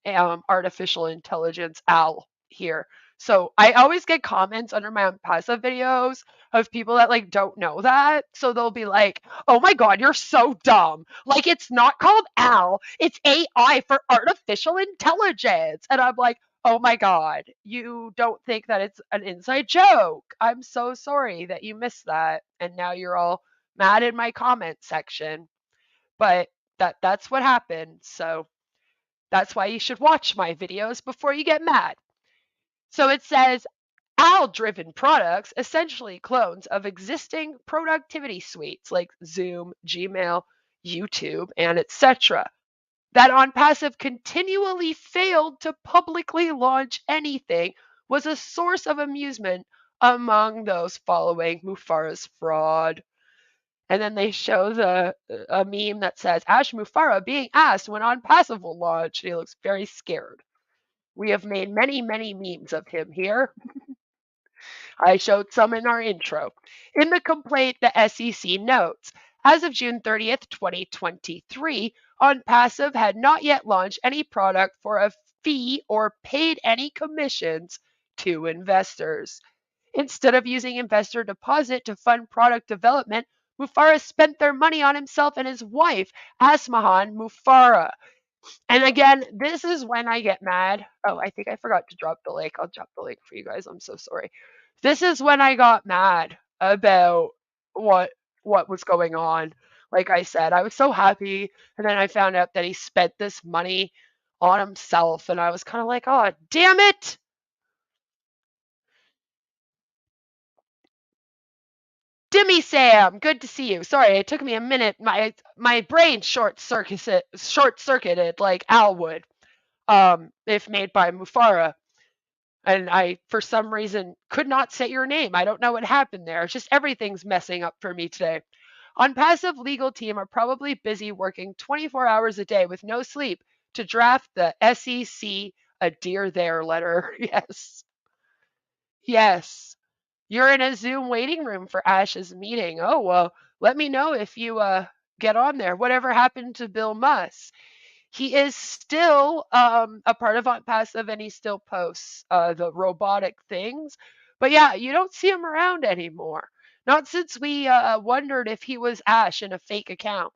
artificial intelligence Al here. So I always get comments under my ONPASSIVE videos of people that like don't know that. So they'll be like, "Oh my god, you're so dumb. Like it's not called Al, it's AI for artificial intelligence." And I'm like, "Oh my god, you don't think that it's an inside joke. I'm so sorry that you missed that." And now you're all mad in my comment section. But that's what happened. So that's why you should watch my videos before you get mad. So it says OWL-driven products, essentially clones of existing productivity suites like Zoom, Gmail, YouTube, and etc. That ONPASSIVE continually failed to publicly launch anything was a source of amusement among those following Mufareh's fraud. And then they show a meme that says Ash Mufareh being asked when ONPASSIVE will launch. He looks very scared. We have made many, many memes of him here. I showed some in our intro. In the complaint, the SEC notes, as of June 30th, 2023, ONPASSIVE had not yet launched any product for a fee or paid any commissions to investors. Instead of using investor deposit to fund product development, Mufareh spent their money on himself and his wife, Asmahan Mufareh. And again, this is when I get mad. Oh, I think I forgot to drop the link. I'll drop the link for you guys. I'm so sorry. This is when I got mad about what was going on. Like I said, I was so happy, and then I found out that he spent this money on himself, and I was kind of like, "Oh, damn it!" Dimmy Sam, good to see you. Sorry, it took me a minute. My brain short circuited like Al would, if made by Mufareh. And I, for some reason, could not say your name. I don't know what happened there. It's just everything's messing up for me today. ONPASSIVE legal team are probably busy working 24 hours a day with no sleep to draft the S.E.C. a dear there letter. Yes. Yes. You're in a Zoom waiting room for Ash's meeting. Oh, well, let me know if you get on there. Whatever happened to Bill Musk? He is still a part of ONPASSIVE, and he still posts the robotic things. But yeah, you don't see him around anymore. Not since we wondered if he was Ash in a fake account.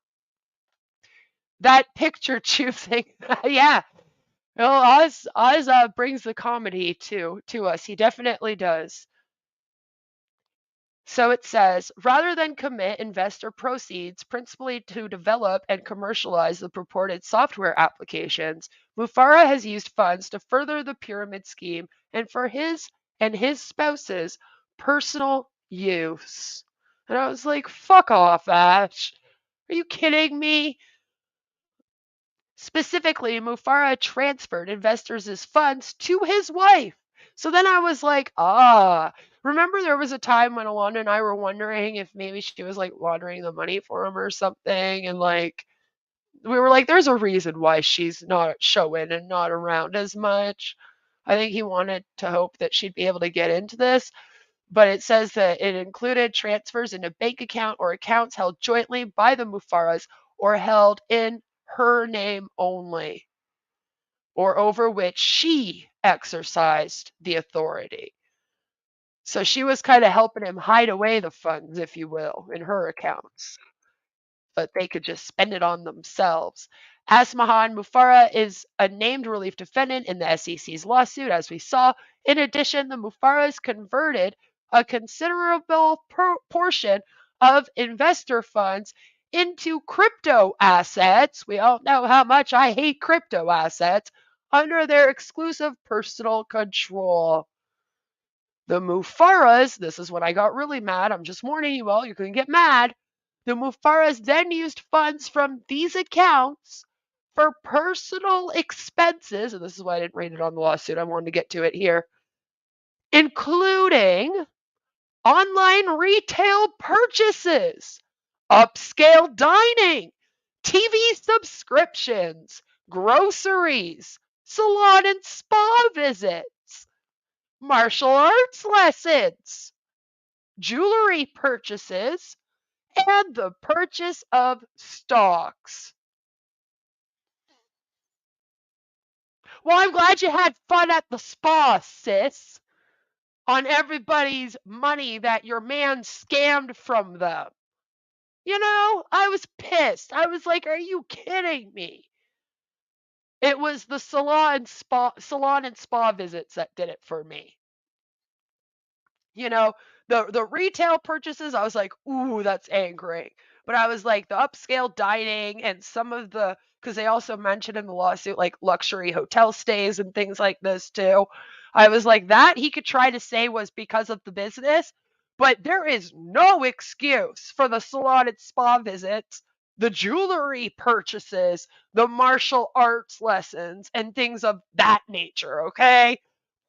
That picture tube thing, yeah. Well, Oz brings the comedy to us. He definitely does. So it says, rather than commit investor proceeds principally to develop and commercialize the purported software applications, Mufareh has used funds to further the pyramid scheme and for his and his spouse's personal use. And I was like, fuck off, Ash. Are you kidding me? Specifically, Mufareh transferred investors' funds to his wife. So then I was like, remember there was a time when Alonda and I were wondering if maybe she was like laundering the money for him or something. And like, we were like, there's a reason why she's not showing and not around as much. I think he wanted to hope that she'd be able to get into this. But it says that it included transfers in a bank account or accounts held jointly by the Mufarehs or held in her name only, or over which she exercised the authority. So she was kind of helping him hide away the funds, if you will, in her accounts, but they could just spend it on themselves. Asmahan Mufareh is a named relief defendant in the S.E.C's lawsuit, as we saw. In addition, the Mufarehs converted a considerable portion of investor funds into crypto assets. We all know how much I hate crypto assets under their exclusive personal control. The Mufarehs, this is when I got really mad. I'm just warning you all, you're going to get mad. The Mufarehs then used funds from these accounts for personal expenses, and this is why I didn't read it on the lawsuit. I wanted to get to it here, including online retail purchases, upscale dining, TV subscriptions, groceries, salon and spa visits, martial arts lessons, jewelry purchases, and the purchase of stocks. Well, I'm glad you had fun at the spa, sis, on everybody's money that your man scammed from them. You know, I was pissed. I was like, are you kidding me? It was the salon and spa visits that did it for me. You know, the retail purchases, I was like, ooh, that's angering. But I was like, the upscale dining and some of the, because they also mentioned in the lawsuit, like luxury hotel stays and things like this too. I was like, that he could try to say was because of the business, but there is no excuse for the salon and spa visits, the jewelry purchases, the martial arts lessons, and things of that nature, okay?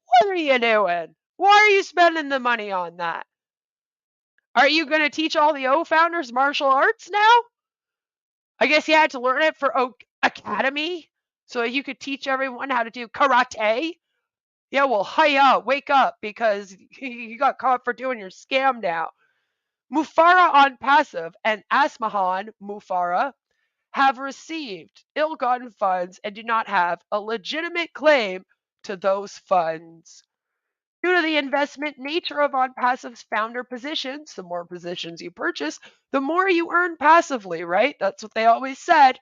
What are you doing? Why are you spending the money on that? Are you going to teach all the OFounders martial arts now? I guess you had to learn it for Academy so you could teach everyone how to do karate. Yeah, well, hiya, wake up, because you got caught for doing your scam now. Mufareh ONPASSIVE and Asmahan Mufareh have received ill-gotten funds and do not have a legitimate claim to those funds. Due to the investment nature of ONPASSIVE's founder positions, the more positions you purchase, the more you earn passively, right? That's what they always said.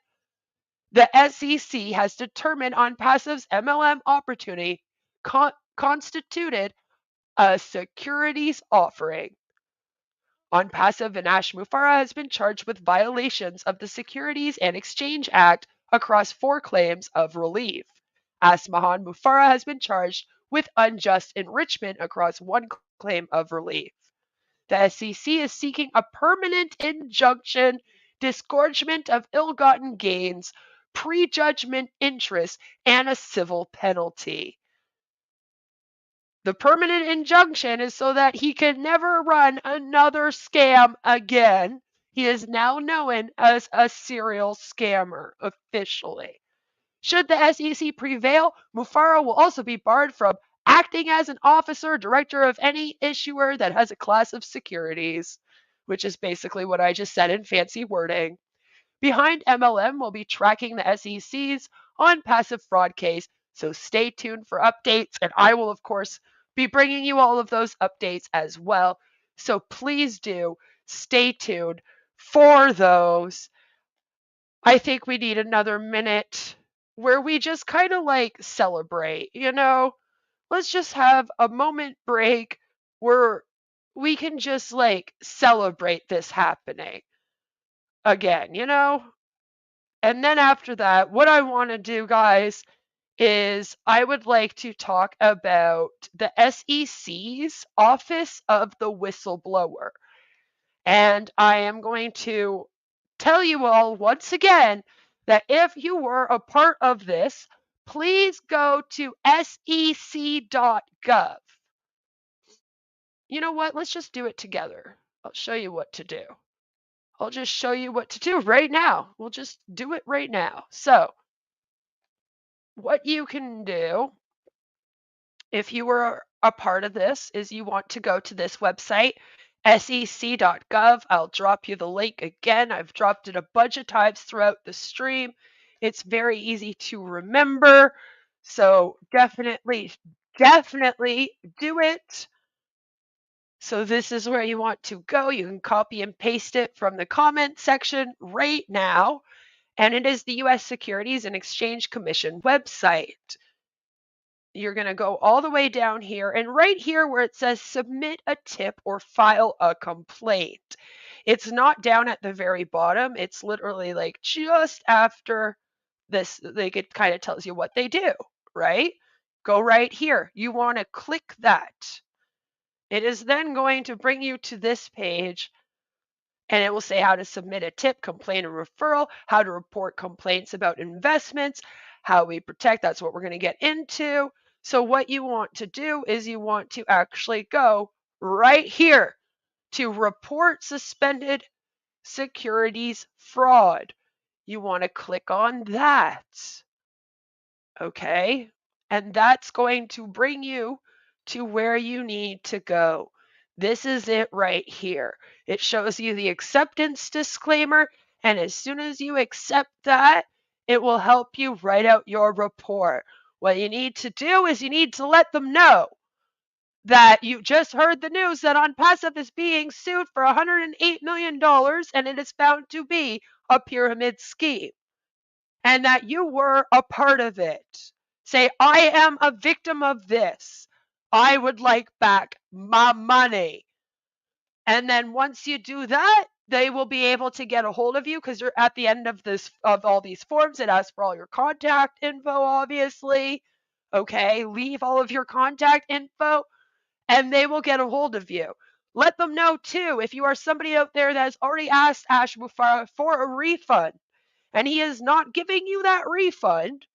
The S.E.C has determined ONPASSIVE's MLM opportunity constituted a securities offering. ONPASSIVE and Ash Mufareh has been charged with violations of the Securities and Exchange Act across 4 claims of relief. Asmahan Mufareh has been charged with unjust enrichment across 1 claim of relief. The S.E.C is seeking a permanent injunction, disgorgement of ill-gotten gains, prejudgment interest, and a civil penalty. The permanent injunction is so that he can never run another scam again. He is now known as a serial scammer officially. Should the S.E.C prevail, Mufareh will also be barred from acting as an officer, director of any issuer that has a class of securities, which is basically what I just said in fancy wording. BehindMLM will be tracking the S.E.C's ONPASSIVE fraud case, so stay tuned for updates, and I will, of course, be bringing you all of those updates as well. So please do stay tuned for those. I think we need another minute where we just kind of like celebrate, you know? Let's just have a moment break where we can just like celebrate this happening again, you know? And then after that, what I want to do, guys, is I would like to talk about the S.E.C's Office of the Whistleblower. And I am going to tell you all once again that if you were a part of this, please go to sec.gov. You know what? Let's just do it together. I'll show you what to do. I'll just show you what to do right now. We'll just do it right now. So, what you can do if you were a part of this is you want to go to this website, sec.gov. I'll drop you the link again. I've dropped it a bunch of times throughout the stream. It's very easy to remember. So definitely do it. So this is where you want to go. You can copy and paste it from the comment section right now. And it is the U.S. Securities and Exchange Commission website. You're going to go all the way down here, and right here where it says submit a tip or file a complaint. It's not down at the very bottom. It's literally like just after this, like it kind of tells you what they do, right? Go right here. You want to click that. It is then going to bring you to this page, and it will say how to submit a tip, complaint, or referral, how to report complaints about investments, how we protect. That's what we're going to get into. So what you want to do is you want to actually go right here to report suspended securities fraud. You want to click on that. Okay? And that's going to bring you to where you need to go. This is it right here. It shows you the acceptance disclaimer, and as soon as you accept that, it will help you write out your report. What you need to do is you need to let them know that you just heard the news that ONPASSIVE is being sued for $108 million and it is found to be a pyramid scheme, and that you were a part of it. Say, I am a victim of this. I would like back my money. And then once you do that, they will be able to get a hold of you because you're at the end of all these forms. It asks for all your contact info, obviously. Okay, leave all of your contact info and they will get a hold of you. Let them know too, if you are somebody out there that has already asked Ash Mufareh for a refund and he is not giving you that refund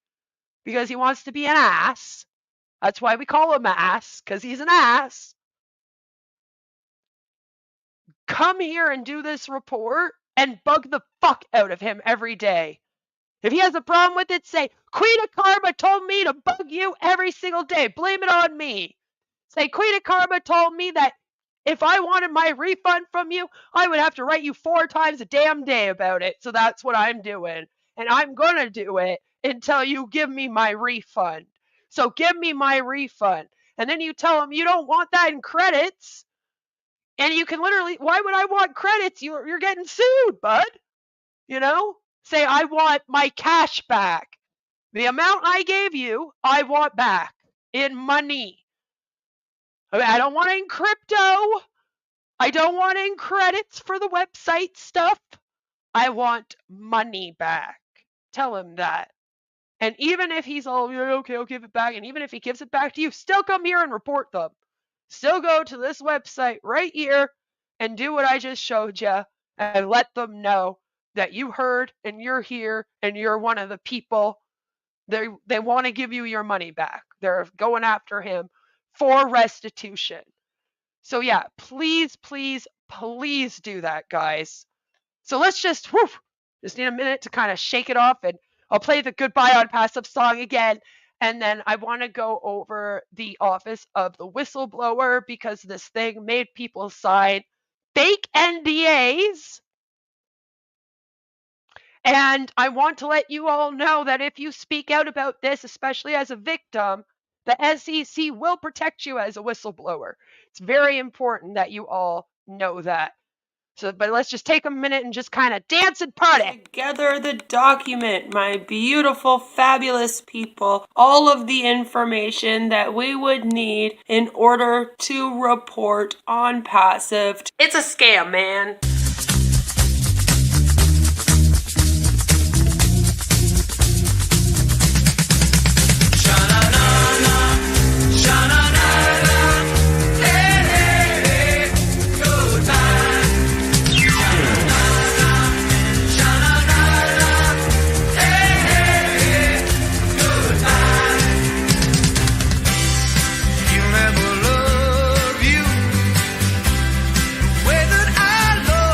because he wants to be an ass. That's why we call him an ass, because he's an ass. Come here and do this report and bug the fuck out of him every day. If he has a problem with it, say, Queen of Karma told me to bug you every single day. Blame it on me. Say, Queen of Karma told me that if I wanted my refund from you, I would have to write you 4 times a damn day about it. So that's what I'm doing. And I'm going to do it until you give me my refund. So give me my refund. And then you tell them you don't want that in credits. And you can literally, why would I want credits? You're getting sued, bud. You know? Say, I want my cash back. The amount I gave you, I want back in money. I don't want it in crypto. I don't want it in credits for the website stuff. I want money back. Tell him that. And even if he's all, yeah, okay, I'll give it back. And even if he gives it back to you, still come here and report them. Still go to this website right here and do what I just showed you and let them know that you heard and you're here and you're one of the people. They want to give you your money back. They're going after him for restitution. So yeah, please, please, please do that, guys. So let's just need a minute to kind of shake it off, and I'll play the Goodbye ONPASSIVE song again. And then I want to go over the office of the whistleblower, because this thing made people sign fake NDAs. And I want to let you all know that if you speak out about this, especially as a victim, the S.E.C will protect you as a whistleblower. It's very important that you all know that. So, but let's just take a minute and just kind of dance and party. Together the document, my beautiful, fabulous people, all of the information that we would need in order to report ONPASSIVE. It's a scam, man. Way that I love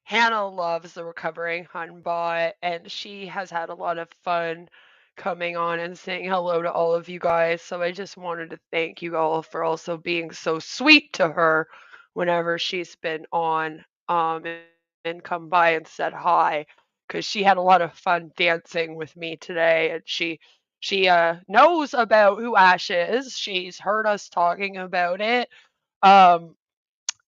Hannah loves the Recovering Hun bot, and she has had a lot of fun coming on and saying hello to all of you guys. So I just wanted to thank you all for also being so sweet to her whenever she's been on, and come by and said hi, because she had a lot of fun dancing with me today, and she knows about who Ash is. She's heard us talking about it. Um,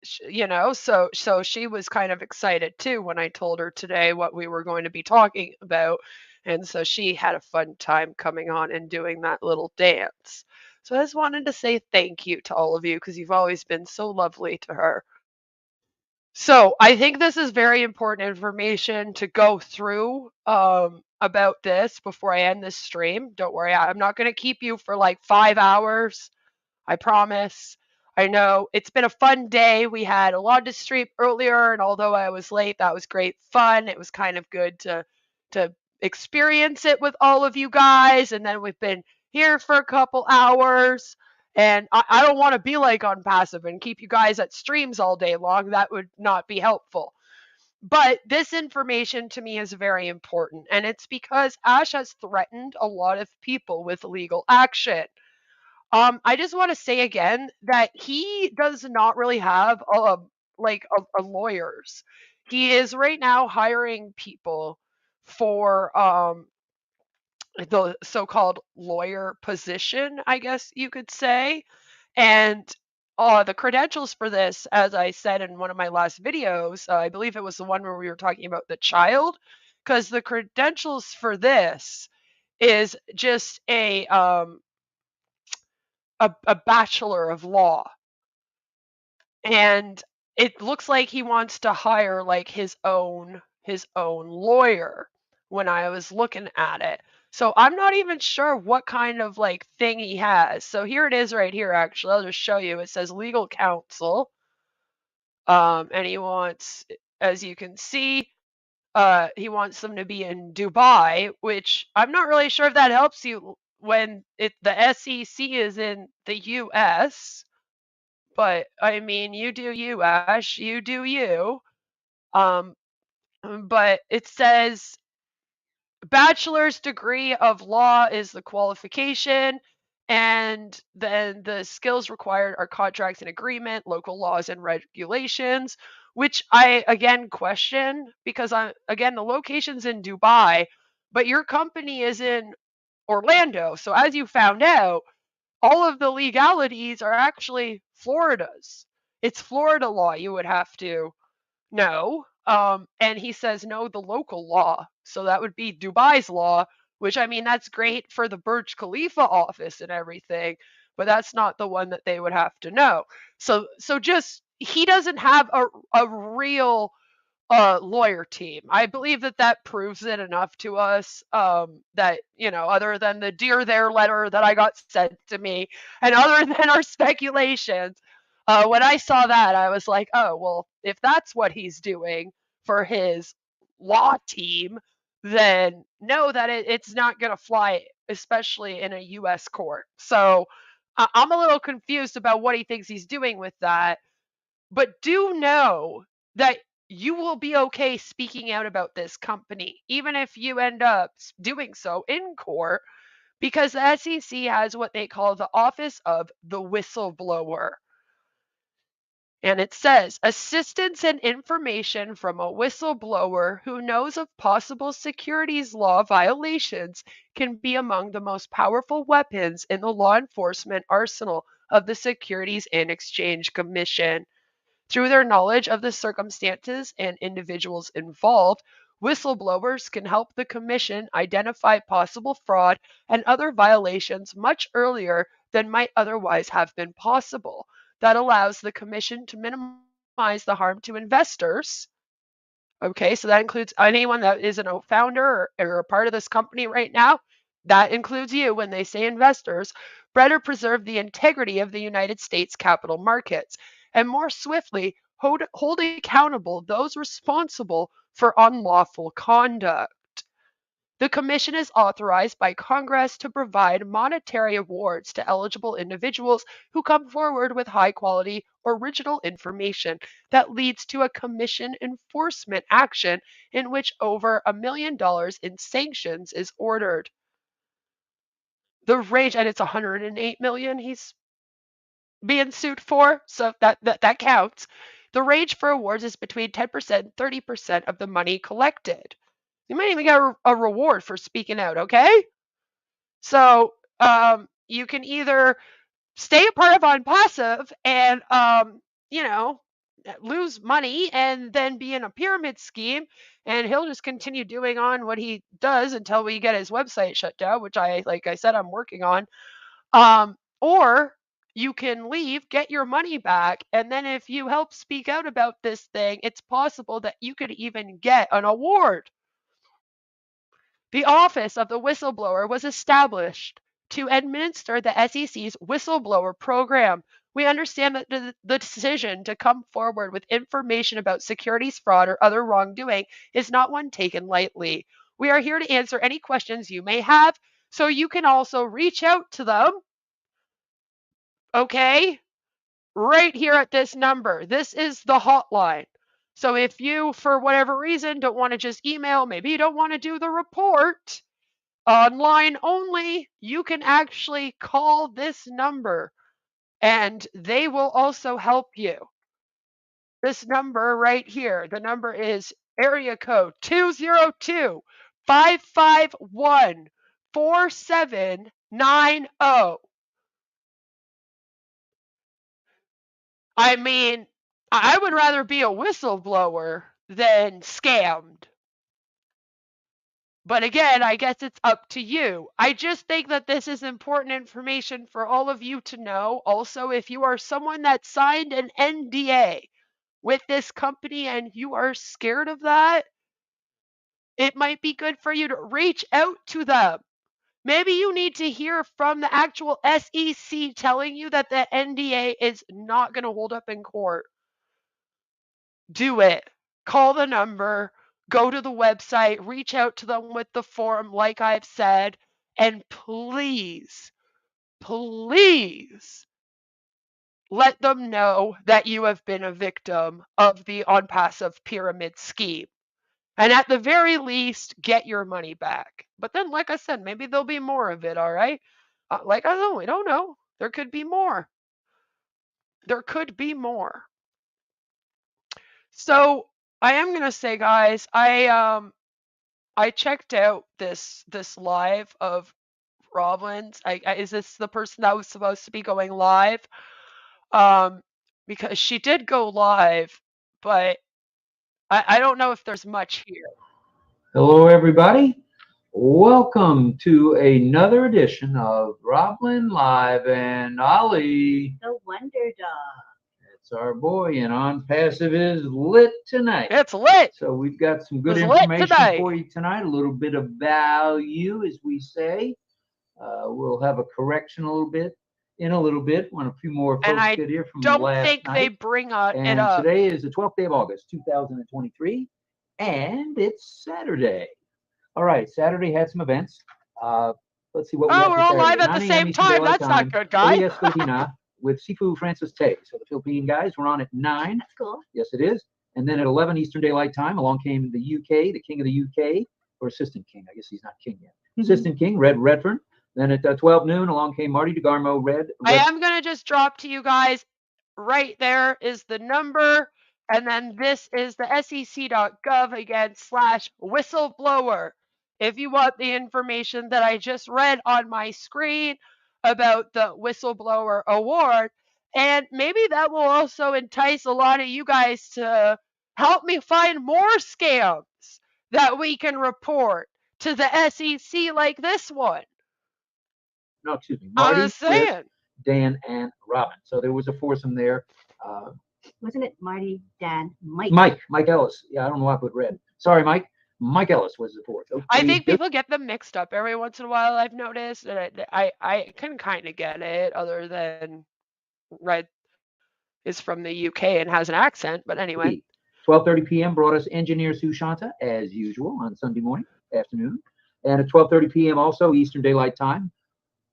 so she was kind of excited too when I told her today what we were going to be talking about, and so she had a fun time coming on and doing that little dance. So I just wanted to say thank you to all of you because you've always been so lovely to her. So I think this is very important information to go through about this before I end this stream. Don't worry, I'm not going to keep you for like 5 hours. I promise. I know it's been a fun day. We had a lot to stream earlier, and although I was late, that was great fun. It was kind of good to experience it with all of you guys. And then we've been here for a couple hours. And I don't want to be like ONPASSIVE and keep you guys at streams all day long. That would not be helpful. But this information to me is very important. And it's because Ash has threatened a lot of people with legal action. I just want to say again that he does not really have a lawyers. He is right now hiring people for the so-called lawyer position, I guess you could say. And the credentials for this, as I said in one of my last videos, I believe it was the one where we were talking about the child, because the credentials for this is just a bachelor of law, and it looks like he wants to hire like his own lawyer when I was looking at it. So I'm not even sure what kind of like thing he has. So here it is right here. Actually, I'll just show you. It says legal counsel, and he wants, as you can see, he wants them to be in Dubai, which I'm not really sure if that helps you when the S.E.C is in the U.S. But I mean, you do you, Ash. You do you. Um, but it says bachelor's degree of law is the qualification, and then the skills required are contracts and agreement, local laws and regulations, which I again question because the location's in Dubai, but your company is in Orlando. So as you found out, all of the legalities are actually Florida's. It's Florida law you would have to know. And he says, no, the local law. So that would be Dubai's law, which I mean, that's great for the Burj Khalifa office and everything, but that's not the one that they would have to know. So just, he doesn't have a real lawyer team. I believe that proves it enough to us, that, other than the dear there letter that I got sent to me and other than our speculations, when I saw that, I was like, oh, well, if that's what he's doing for his law team, then know that it's not going to fly, especially in a U.S. court. So I'm a little confused about what he thinks he's doing with that. But do know that you will be okay speaking out about this company, even if you end up doing so in court, because the S.E.C has what they call the Office of the Whistleblower. And it says assistance and information from a whistleblower who knows of possible securities law violations can be among the most powerful weapons in the law enforcement arsenal of the Securities and Exchange Commission. Through their knowledge of the circumstances and individuals involved, whistleblowers can help the Commission identify possible fraud and other violations much earlier than might otherwise have been possible. That allows the Commission to minimize the harm to investors. Okay, so that includes anyone that is an OFounder or a part of this company right now. That includes you when they say investors. Better preserve the integrity of the United States capital markets and more swiftly hold accountable those responsible for unlawful conduct. The commission is authorized by Congress to provide monetary awards to eligible individuals who come forward with high quality original information that leads to a commission enforcement action in which over $1 million in sanctions is ordered. The range, and it's 108 million he's being sued for, so that counts. The range for awards is between 10% and 30% of the money collected. You might even get a reward for speaking out, okay? So you can either stay a part of ONPASSIVE and lose money and then be in a pyramid scheme, and he'll just continue doing on what he does until we get his website shut down, which like I said, I'm working on. Or you can leave, get your money back, and then if you help speak out about this thing, it's possible that you could even get an award. The Office of the Whistleblower was established to administer the SEC's whistleblower program. We understand that the decision to come forward with information about securities fraud or other wrongdoing is not one taken lightly. We are here to answer any questions you may have, so you can also reach out to them, okay, right here at this number. This is the hotline. So if you, for whatever reason, don't want to just email, maybe you don't want to do the report, online only, you can actually call this number and they will also help you. This number right here, the number is area code 202-551-4790. I mean, I would rather be a whistleblower than scammed. But again, I guess it's up to you. I just think that this is important information for all of you to know. Also, if you are someone that signed an NDA with this company and you are scared of that, it might be good for you to reach out to them. Maybe you need to hear from the actual SEC telling you that the NDA is not going to hold up in court. Do it. Call the number, go to the website, reach out to them with the form, like I've said, and please, please let them know that you have been a victim of the ONPASSIVE pyramid scheme. And at the very least, get your money back. But then, like I said, maybe there'll be more of it, all right? Like I said, we don't know. There could be more. There could be more. So I am gonna say, guys, I checked out this live of Roblin's. Is this the person that was supposed to be going live? Because she did go live, but I don't know if there's much here. Hello, everybody. Welcome to another edition of Roblin Live and Ollie. The Wonder Dog. That's our boy, and ONPASSIVE is lit tonight. It's lit. So we've got some good It's lit information tonight. for you tonight, a little bit of value, as we say. We'll have a correction in a little bit when a few more And folks I get here from don't last think night. they bring it And up. today is the 12th day of August, 2023, and it's Saturday. All right, Saturday had some events. Let's see what we Oh, have we're for all Saturday. live at 9 the a.m. same Eastern time. Daylight That's not Time. good, guys. Elias Filipina with Sifu Francis Tay. So the Philippine guys were on at 9. That's cool. Yes, it is. And then at 11 Eastern Daylight Time, along came the UK, the king of the UK, or assistant king. I guess he's not king yet. Assistant king, Red Redfern. Then at 12 noon, along came Marty DeGarmo, Red. I am going to just drop to you guys. Right there is the number. And then this is the sec.gov again /whistleblower. If you want the information that I just read on my screen about the whistleblower award, and maybe that will also entice a lot of you guys to help me find more scams that we can report to the SEC like this one. No, excuse me. I Marty, was saying. Chris, Dan, and Robin. So there was a foursome there. Wasn't it Marty, Dan, Mike? Mike Ellis. Yeah, I don't know why I put Red. Sorry, Mike. Mike Ellis was the fourth. Okay. I think people get them mixed up every once in a while, I've noticed. And I can kind of get it, other than Red is from the UK and has an accent. But anyway. 12:30 p.m. brought us engineer Sue Shanta, as usual, on Sunday afternoon. And at 12:30 p.m. also Eastern Daylight Time,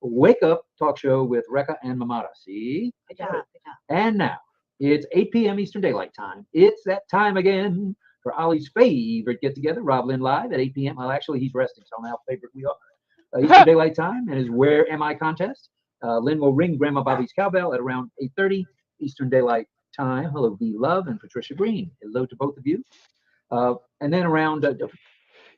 Wake Up Talk Show with Rekha and Mamata. See? Good job. Good job. And now it's 8 p.m. Eastern Daylight Time. It's that time again for Ollie's favorite get together, Rob Lynn Live at 8 p.m. Well, actually, he's resting, so how favorite we are. Eastern Daylight Time and his Where Am I contest. Lynn will ring Grandma Bobby's cowbell at around 8:30 Eastern Daylight Time. Hello, V Love and Patricia Green. Hello to both of you. And then around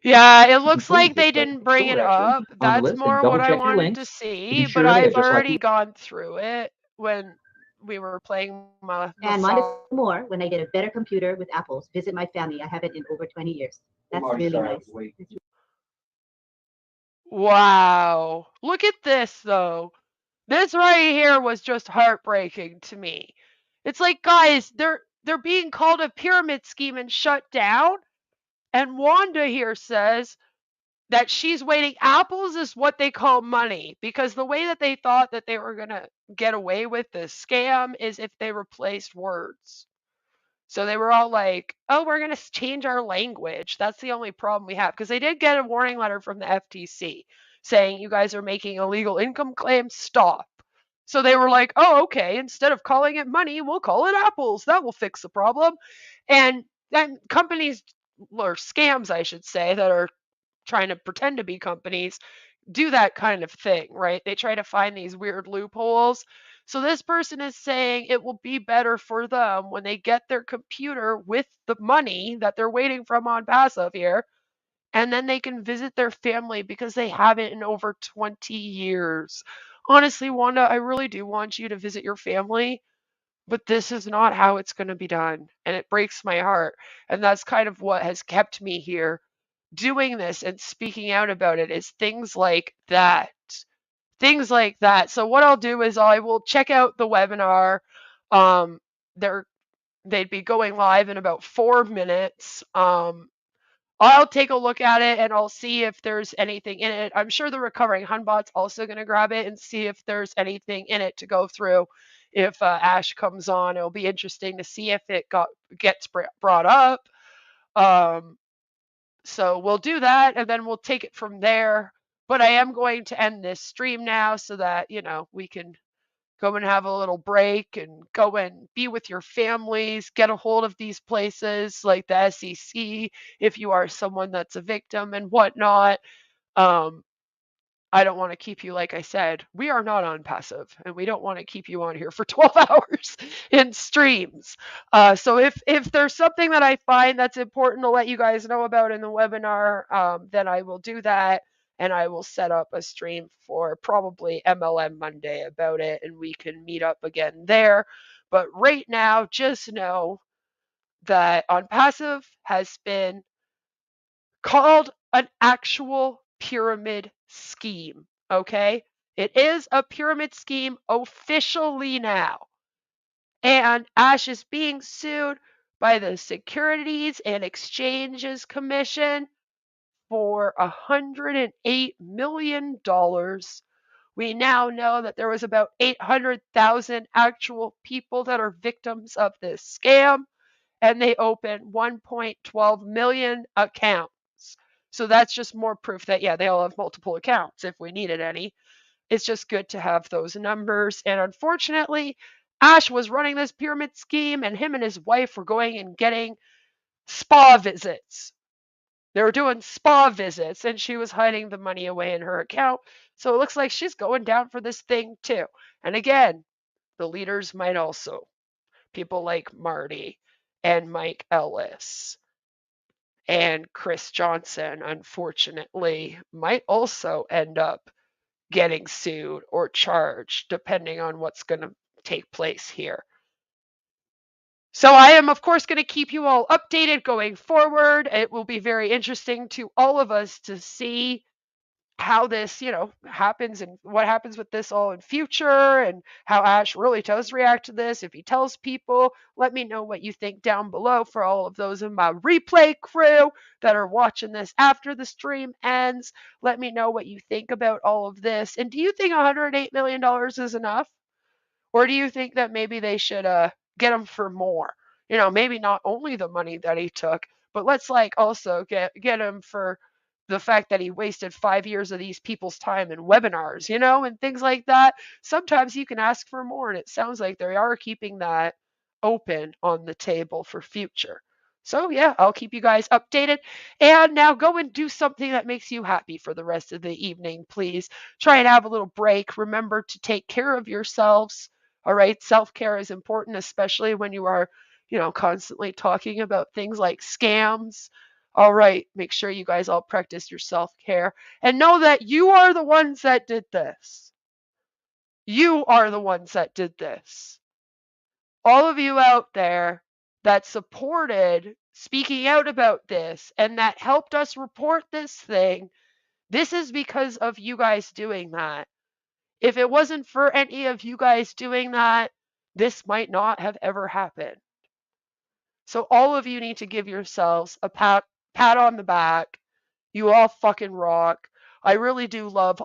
Yeah, it looks include like this they didn't bring store it actually up. on the That's list, and more double what I check your wanted to links to see, be but sure that I've just like already gone through it when we were playing my And minus more when I get a better computer with apples. Visit my family. I have it in over 20 years. That's really nice. Wow. Look at this though. This right here was just heartbreaking to me. It's like, guys, they're being called a pyramid scheme and shut down. And Wanda here says that she's waiting. Apples is what they call money, because the way that they thought that they were going to get away with this scam is if they replaced words. So they were all like, oh, we're going to change our language. That's the only problem we have. Because they did get a warning letter from the FTC saying, you guys are making illegal income claims. Stop. So they were like, oh, okay. Instead of calling it money, we'll call it apples. That will fix the problem. And then companies, or scams, I should say, that are trying to pretend to be companies do that kind of thing, right? They try to find these weird loopholes. So this person is saying it will be better for them when they get their computer with the money that they're waiting from ONPASSIVE here, and then they can visit their family because they haven't in over 20 years. Honestly, Wanda, I really do want you to visit your family, but this is not how it's going to be done. And it breaks my heart. And that's kind of what has kept me here doing this and speaking out about it, is things like that. Things like that. So what I'll do is I will check out the webinar. Um, they're they'd be going live in about 4 minutes. I'll take a look at it and I'll see if there's anything in it. I'm sure the recovering Hunbot's also going to grab it and see if there's anything in it to go through. If Ash comes on, it'll be interesting to see if it gets brought up. So we'll do that and then we'll take it from there. But I am going to end this stream now so that, we can go and have a little break and go and be with your families, get a hold of these places like the S.E.C. if you are someone that's a victim and whatnot. I don't want to keep you, like I said, we are not on passive, and we don't want to keep you on here for 12 hours in streams. So if there's something that I find that's important to let you guys know about in the webinar, then I will do that, and I will set up a stream for probably MLM Monday about it, and we can meet up again there. But right now, just know that ONPASSIVE has been called an actual pyramid scheme. Okay? It is a pyramid scheme officially now. And Ash is being sued by the Securities and Exchanges Commission for $108 million. We now know that there was about 800,000 actual people that are victims of this scam, and they opened 1.12 million accounts. So that's just more proof that, yeah, they all have multiple accounts if we needed any. It's just good to have those numbers. And unfortunately, Ash was running this pyramid scheme, and him and his wife were going and getting spa visits. They were doing spa visits, and she was hiding the money away in her account. So it looks like she's going down for this thing too. And again, the leaders might also. People like Marty and Mike Ellis and Chris Johnson, unfortunately, might also end up getting sued or charged, depending on what's going to take place here. So I am, of course, going to keep you all updated going forward. It will be very interesting to all of us to see how this, happens and what happens with this all in future, and how Ash really does react to this. If he tells people, let me know what you think down below for all of those in my replay crew that are watching this after the stream ends. Let me know what you think about all of this. And do you think $108 million is enough? Or do you think that maybe they should get him for more? Maybe not only the money that he took, but let's also get him for the fact that he wasted 5 years of these people's time in webinars, you know, and things like that. Sometimes you can ask for more, and it sounds like they are keeping that open on the table for future. So yeah, I'll keep you guys updated. And now go and do something that makes you happy for the rest of the evening, please. Try and have a little break. Remember to take care of yourselves. All right, self-care is important, especially when you are, you know, constantly talking about things like scams. All right, make sure you guys all practice your self-care and know that you are the ones that did this. You are the ones that did this. All of you out there that supported speaking out about this and that helped us report this thing, this is because of you guys doing that. If it wasn't for any of you guys doing that, this might not have ever happened. So all of you need to give yourselves a pat on the back. You all fucking rock. I really do love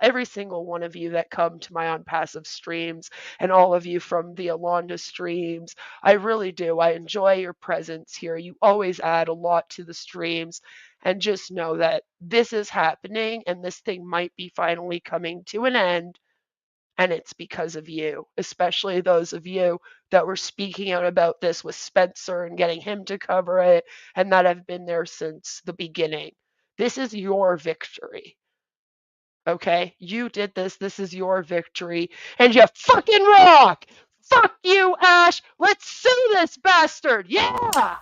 every single one of you that come to my ONPASSIVE streams and all of you from the Alonda streams. I really do. I enjoy your presence here. You always add a lot to the streams. And just know that this is happening and this thing might be finally coming to an end. And it's because of you, especially those of you that were speaking out about this with Spencer and getting him to cover it and that have been there since the beginning. This is your victory. Okay? You did this. This is your victory. And you fucking rock! Fuck you, Ash! Let's sue this bastard! Yeah!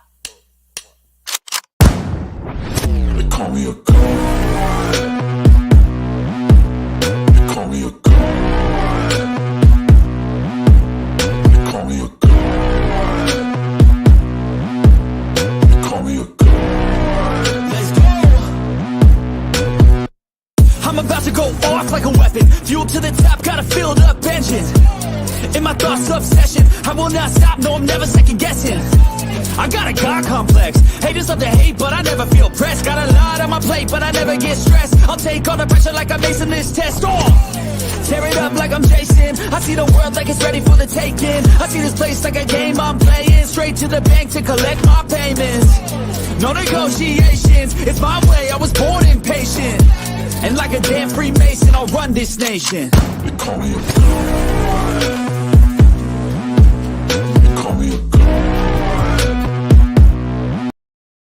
They call me a god. They call me a god. They call me a god. They call me a god. Let's go. I'm about to go off like a weapon. Fuel to the top, got a filled up engine. In my thoughts, obsession. I will not stop, no, I'm never second guessing. I got a God complex. Haters love to hate, but I never feel pressed. Got a lot on my plate, but I never get stressed. I'll take all the pressure like I'm acing this test. Tear it up like I'm Jason. I see the world like it's ready for the taking. I see this place like a game I'm playing. Straight to the bank to collect my payments. No negotiations, it's my way, I was born impatient. And like a damn Freemason, I'll run this nation. They call me a god.